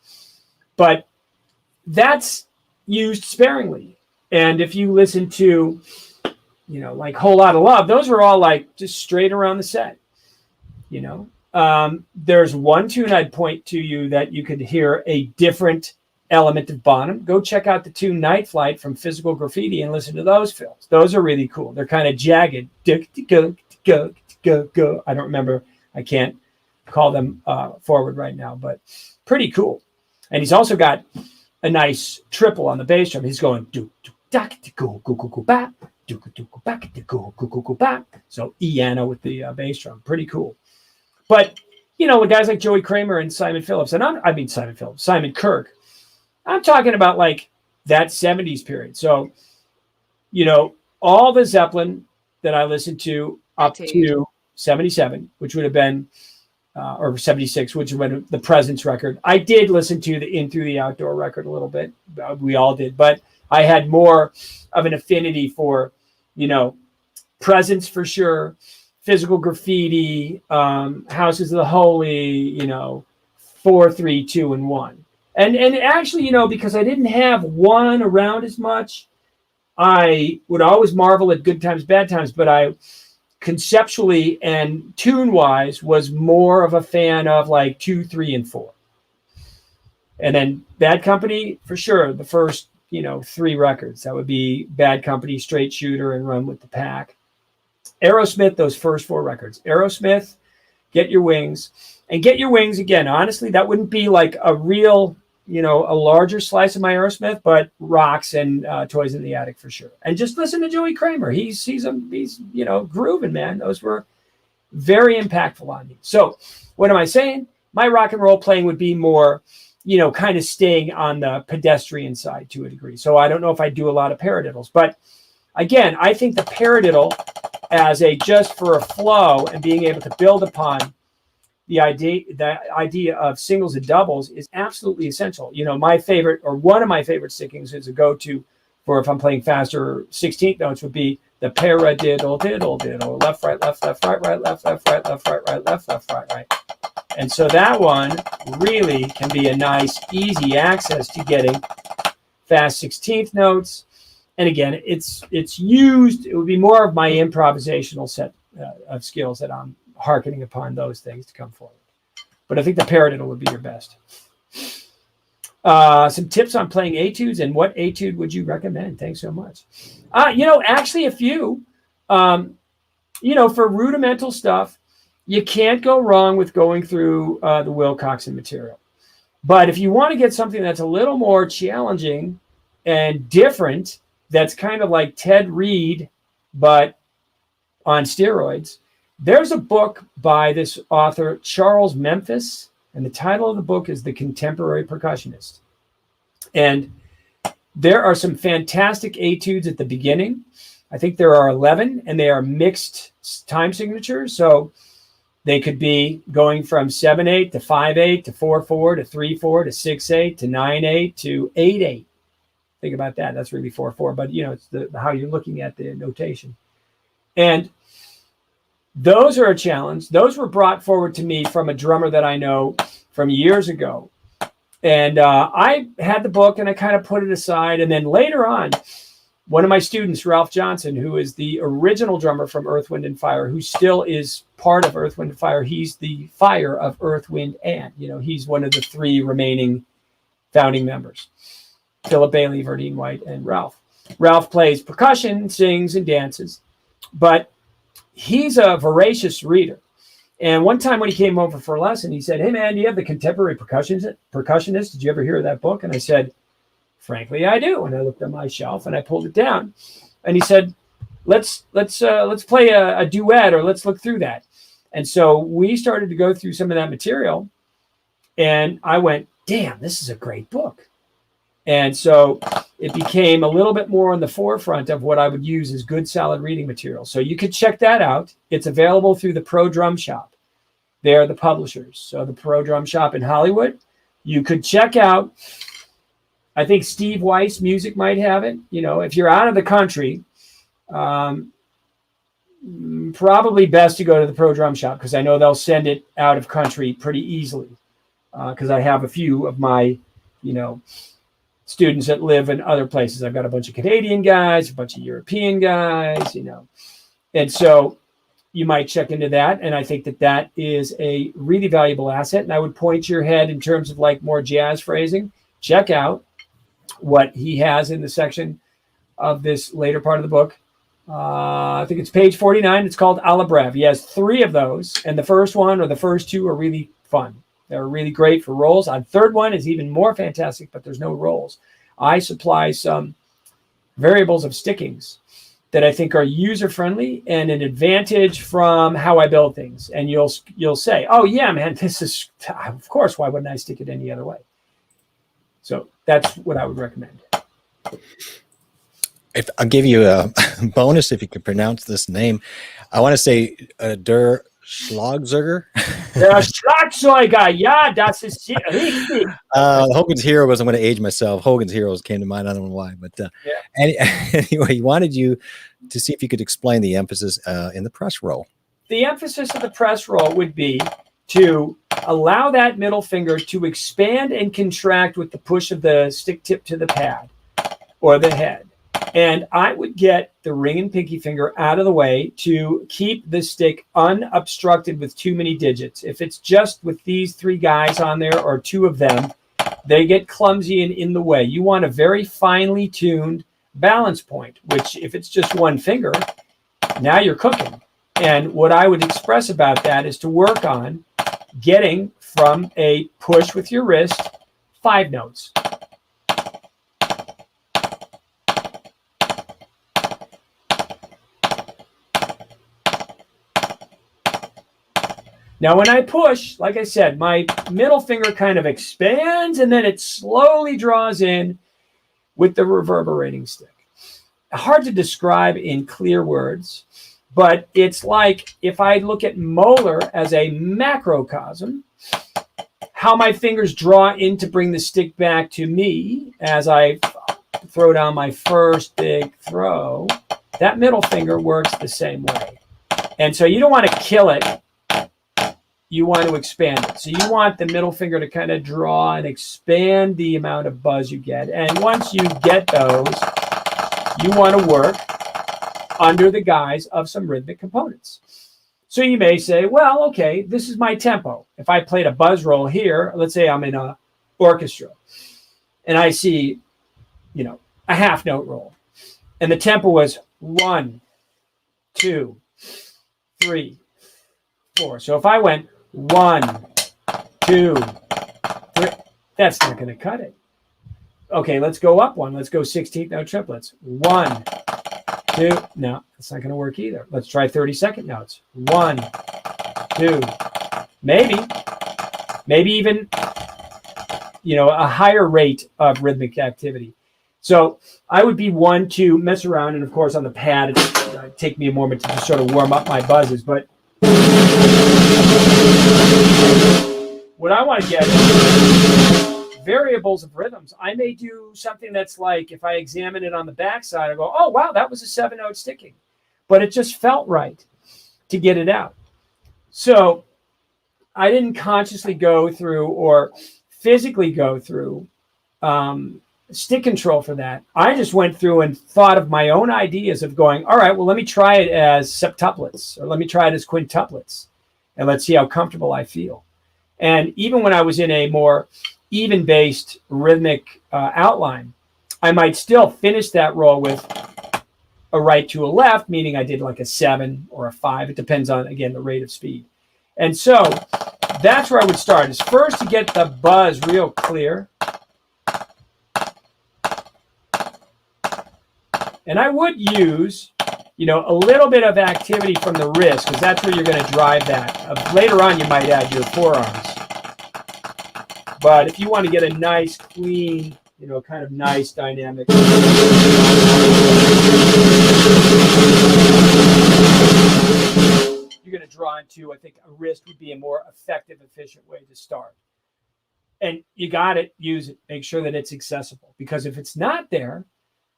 But that's used sparingly. And if you listen to, Whole Lot of Love, those are all just straight around the set, There's one tune I'd point to you that you could hear a different element of Bonham. Go check out the tune Night Flight from Physical Graffiti and listen to those fills. Those are really cool. They're kind of jagged. Go. I don't remember. I can't call them forward right now, but pretty cool. And he's also got a nice triple on the bass drum. He's going do go go go go back do go back go go go go back. So Iana with the bass drum, pretty cool. But with guys like Joey Kramer and Simon Phillips, and Simon Kirke, I'm talking about that 70s period. So, all the Zeppelin that I listened to up to 77, which would have been, or 76, which would have been the Presence record. I did listen to the In Through the Outdoor record a little bit. We all did, but I had more of an affinity for, Presence for sure, Physical Graffiti, Houses of the Holy, 4, 3, 2, and 1. And actually, because I didn't have one around as much, I would always marvel at Good Times, Bad Times, but I conceptually and tune-wise was more of a fan of 2, 3, and 4. And then Bad Company, for sure, the first, 3 records. That would be Bad Company, Straight Shooter, and Run with the Pack. Aerosmith, those first 4 records. Aerosmith, Get Your Wings. And Get Your Wings, again, honestly, that wouldn't be a real, a larger slice of my Aerosmith, but Rocks and Toys in the Attic for sure. And just listen to Joey Kramer. He's grooving, man. Those were very impactful on me. So what am I saying? My rock and roll playing would be more, kind of staying on the pedestrian side to a degree. So I don't know if I do a lot of paradiddles, but again, I think the paradiddle as just for a flow and being able to build upon the idea of singles and doubles is absolutely essential. My favorite, or one of my favorite stickings is a go-to for if I'm playing faster 16th notes would be the paradiddle, diddle, diddle, left, right, left, right, left, right, left, right, left, right. And so that one really can be a nice, easy access to getting fast 16th notes. And again, it's used, it would be more of my improvisational set of skills that I'm hearkening upon those things to come forward. But I think the paradiddle would be your best. Some tips on playing etudes and what etude would you recommend? Thanks so much. Actually a few. for rudimental stuff, you can't go wrong with going through the Wilcoxon material. But if you want to get something that's a little more challenging and different, that's kind of like Ted Reed, but on steroids, there's a book by this author, Charles Memphis, and the title of the book is The Contemporary Percussionist. And there are some fantastic etudes at the beginning. I think there are 11, and they are mixed time signatures. So they could be going from 7/8 to 5/8 to 4/4 to 3/4 to 6/8 to 9/8 to 8/8. Think about that. That's really 4/4, but it's how you're looking at the notation. And those are a challenge. Those were brought forward to me from a drummer that I know from years ago. And I had the book and I kind of put it aside. And then later on, one of my students, Ralph Johnson, who is the original drummer from Earth, Wind, and Fire, who still is part of Earth, Wind, and Fire. He's the fire of Earth, Wind, and, he's one of the 3 remaining founding members, Philip Bailey, Verdine White, and Ralph. Ralph plays percussion, sings, and dances, but he's a voracious reader. And one time when he came over for a lesson, he said, "Hey man, do you have The Contemporary Percussionist? Did you ever hear of that book?" And I said, "Frankly, I do." And I looked on my shelf and I pulled it down. And he said, let's play a duet, or let's look through that. And so we started to go through some of that material. And I went, damn, this is a great book. And so it became a little bit more on the forefront of what I would use as good, solid reading material. So you could check that out. It's available through the Pro Drum Shop. They're the publishers. So the Pro Drum Shop in Hollywood. You could check out, I think Steve Weiss Music might have it. If you're out of the country, probably best to go to the Pro Drum Shop, because I know they'll send it out of country pretty easily. Because I have a few of my, students that live in other places. I've got a bunch of Canadian guys, a bunch of European guys, and so you might check into that. And I think that is a really valuable asset. And I would point your head in terms of like more jazz phrasing. Check out what he has in the section of this later part of the book. I think it's page 49. It's called A la Breve. He has 3 of those. And the first one or the first 2 are really fun. They're really great for rolls. The third one is even more fantastic, but there's no rolls. I supply some variables of stickings that I think are user-friendly and an advantage from how I build things. And you'll say, oh, yeah, man, this is, of course, why wouldn't I stick it any other way? So that's what I would recommend. If I'll give you a bonus if you could pronounce this name. I want to say Der Schlagzeuger. Der Schlagzeuger, ja, das ist richtig. Hogan's Hero was, I'm going to age myself. Hogan's Heroes came to mind. I don't know why, but anyway, he wanted you to see if you could explain the emphasis in the press roll. The emphasis of the press roll would be to allow that middle finger to expand and contract with the push of the stick tip to the pad or the head. And I would get the ring and pinky finger out of the way to keep the stick unobstructed with too many digits. If it's just with these 3 guys on there or 2 of them, they get clumsy and in the way. You want a very finely tuned balance point, which if it's just 1 finger, now you're cooking. And what I would express about that is to work on getting from a push with your wrist 5 notes. Now, when I push, like I said, my middle finger kind of expands and then it slowly draws in with the reverberating stick. Hard to describe in clear words, but it's like if I look at molar as a macrocosm, how my fingers draw in to bring the stick back to me as I throw down my first big throw, that middle finger works the same way. And so you don't want to kill it. You want to expand it. So you want the middle finger to kind of draw and expand the amount of buzz you get. And once you get those, you want to work under the guise of some rhythmic components. So you may say, well, okay, this is my tempo. If I played a buzz roll here, let's say I'm in an orchestra, and I see, a half note roll. And the tempo was 1, 2, 3, 4. So if I went 1, 2, 3, that's not going to cut it. Okay, let's go up one. Let's go 16th note triplets. 1, 2. No, that's not going to work either. Let's try 32nd notes. 1, 2. Maybe even, a higher rate of rhythmic activity. So I would be one to mess around, and of course on the pad, it'd take me a moment to just sort of warm up my buzzes. But what I want to get is variables of rhythms. I may do something that's like, if I examine it on the backside, I go, oh wow, that was a 7-note sticking, but it just felt right to get it out. So I didn't consciously go through or physically go through stick control for that. I just went through and thought of my own ideas of going, all right, well, let me try it as septuplets, or let me try it as quintuplets, and let's see how comfortable I feel. And even when I was in a more even-based rhythmic outline, I might still finish that roll with a right to a left, meaning I did like a 7 or a 5. It depends on, again, the rate of speed. And so that's where I would start, is first to get the buzz real clear. And I would use, a little bit of activity from the wrist, because that's where you're going to drive that. Later on, you might add your forearms. But if you want to get a nice, clean, kind of nice dynamic. You're going to draw into, I think, a wrist would be a more effective, efficient way to start. And you got it, use it. Make sure that it's accessible. Because if it's not there,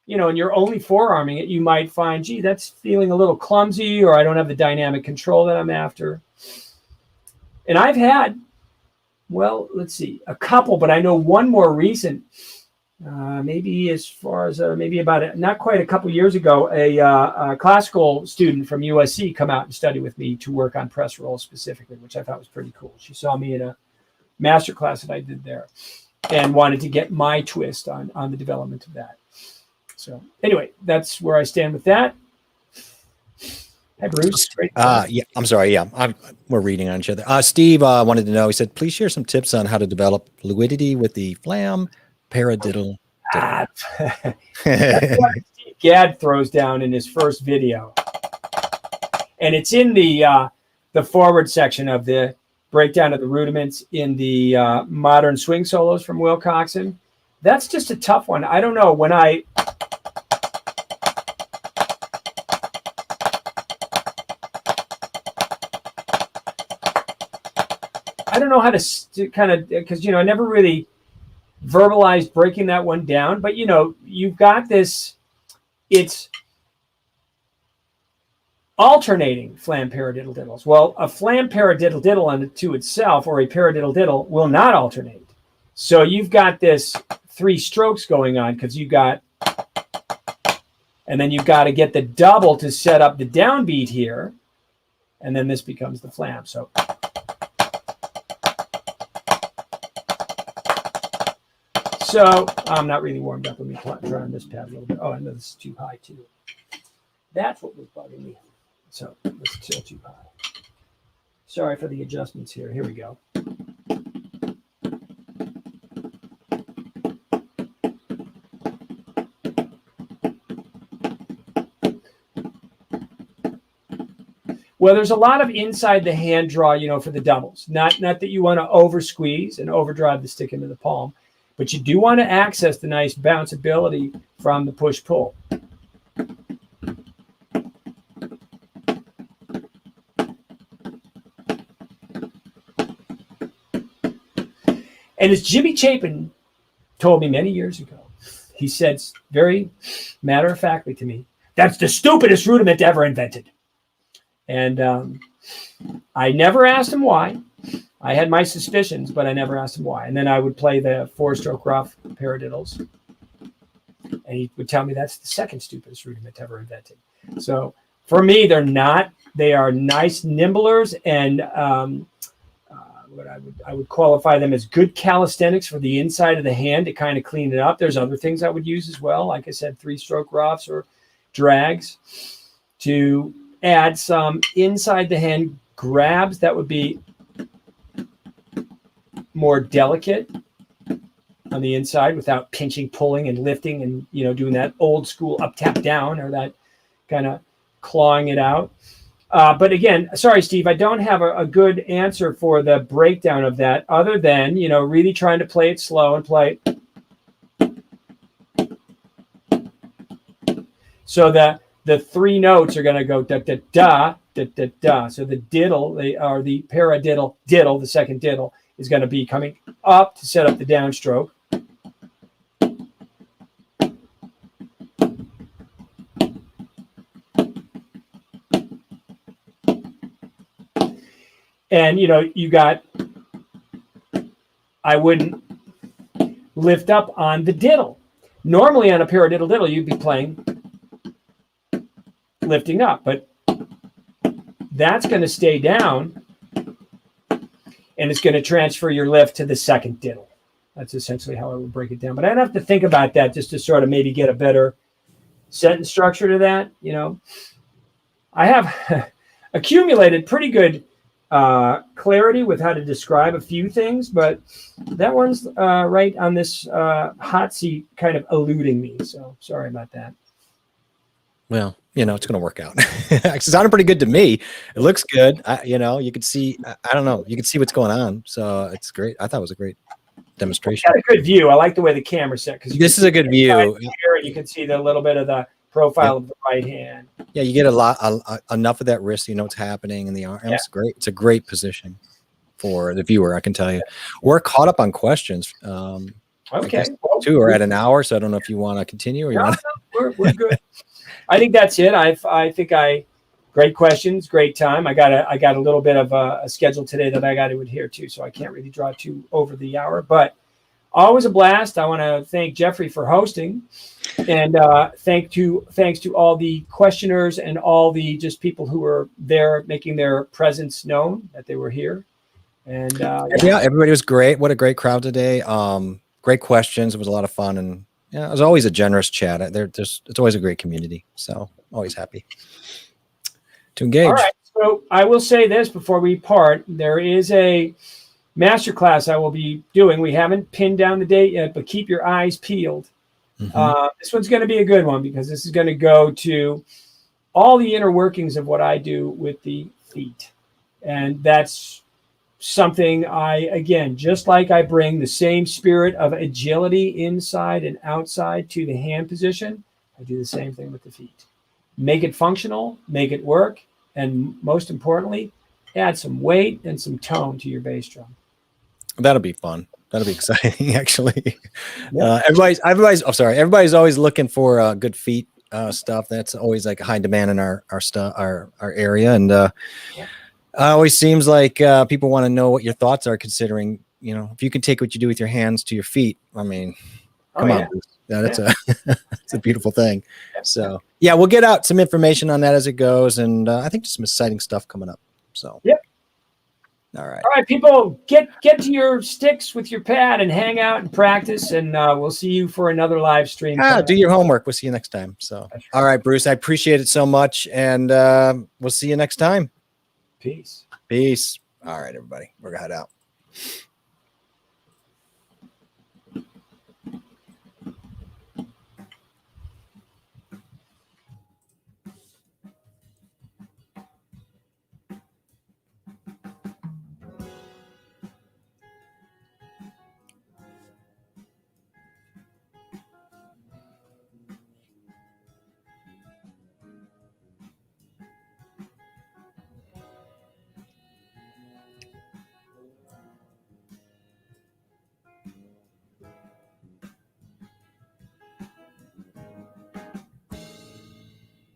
and you're only forearming it, you might find, gee, that's feeling a little clumsy, or I don't have the dynamic control that I'm after. And I've had, well, let's see, a couple, but I know one more recent, maybe as far as maybe about not quite a couple years ago, a classical student from USC come out and study with me to work on press rolls specifically, which I thought was pretty cool. She saw me in a master class that I did there and wanted to get my twist on the development of that. So anyway, that's where I stand with that. Hi, Bruce. Great. Yeah, I'm sorry. Yeah, we're reading on each other. Steve wanted to know, he said, please share some tips on how to develop fluidity with the flam paradiddle. That's what Steve Gadd throws down in his first video. And it's in the forward section of the breakdown of the rudiments in the modern swing solos from Will Coxon. That's just a tough one. I don't know. When I don't know how to kind of, because, I never really verbalized breaking that one down, but, you've got this, it's alternating flam paradiddle diddles. Well, a flam paradiddle diddle unto itself, or a paradiddle diddle, will not alternate. So you've got this 3 strokes going on, because you've got, and then you've got to get the double to set up the downbeat here, and then this becomes the flam. So I'm not really warmed up. Let me try on this pad a little bit. Oh, I know this is too high too. That's what was bugging me. So let's tilt too high. Sorry for the adjustments here. Here we go. Well, there's a lot of inside the hand draw, for the doubles. Not that you want to over squeeze and overdrive the stick into the palm, but you do want to access the nice bounceability from the push-pull. And as Jimmy Chapin told me many years ago, he said very matter-of-factly to me, that's the stupidest rudiment ever invented. And I never asked him why. I had my suspicions, but I never asked him why. And then I would play the 4-stroke rough paradiddles. And he would tell me that's the second stupidest rudiment ever invented. So for me, they're not. They are nice nimblers, and what I would qualify them as good calisthenics for the inside of the hand to kind of clean it up. There's other things I would use as well. Like I said, 3-stroke roughs or drags to add some inside the hand grabs that would be more delicate on the inside without pinching, pulling, and lifting, and doing that old school up, tap, down, or that kind of clawing it out. But again, sorry, Steve, I don't have a good answer for the breakdown of that, other than really trying to play it slow and play. So the three notes are going to go da da da da da da. So the diddle, or the paradiddle diddle, the second diddle, is going to be coming up to set up the downstroke. And I wouldn't lift up on the diddle. Normally on a paradiddle diddle, you'd be playing lifting up, but that's going to stay down, and it's going to transfer your lift to the second diddle. That's essentially how I would break it down. But I'd have to think about that just to sort of maybe get a better sentence structure to that. I have accumulated pretty good clarity with how to describe a few things, but that one's right on this hot seat, kind of eluding me. So sorry about that. Well, it's going to work out. It sounded pretty good to me. It looks good. You could see, I don't know, you could see what's going on. So it's great. I thought it was a great demonstration. Got a good view. I like the way the camera's set, because this is a good view. You can see the little bit of the profile of the right hand. Yeah, you get enough of that wrist, what's happening in the arm. It's great. It's a great position for the viewer, I can tell you. We're caught up on questions. Okay. Two are at an hour, so I don't know if you want to continue or you want to. We're good. I think that's it. I think great questions, great time. I got a little bit of a schedule today that I got to adhere to, so I can't really draw too over the hour, but always a blast. I want to thank Jeffrey for hosting, and thanks to all the questioners and all the just people who were there making their presence known that they were here. And everybody was great. What a great crowd today. Great questions. It was a lot of fun, and it was always a generous chat. It's always a great community. So always happy to engage. All right. So I will say this before we part. There is a masterclass I will be doing. We haven't pinned down the date yet, but keep your eyes peeled. Mm-hmm. This one's going to be a good one, because this is going to go to all the inner workings of what I do with the feet. And that's something just like I bring the same spirit of agility inside and outside to the hand position, I do the same thing with the feet. Make it functional, make it work, and most importantly, add some weight and some tone to your bass drum. That'll be fun. That'll be exciting, actually. Yeah. Everybody's always looking for good feet stuff. That's always like a high demand in our area, and always seems like people want to know what your thoughts are, considering if you can take what you do with your hands to your feet. I mean, come on, that's it's a beautiful thing. So we'll get out some information on that as it goes, and I think some exciting stuff coming up. So All right, people, get to your sticks with your pad and hang out and practice, and we'll see you for another live stream. Do your homework. We'll see you next time. So, all right, Bruce, I appreciate it so much, and we'll see you next time. Peace. Peace. All right, everybody, we're gonna head out.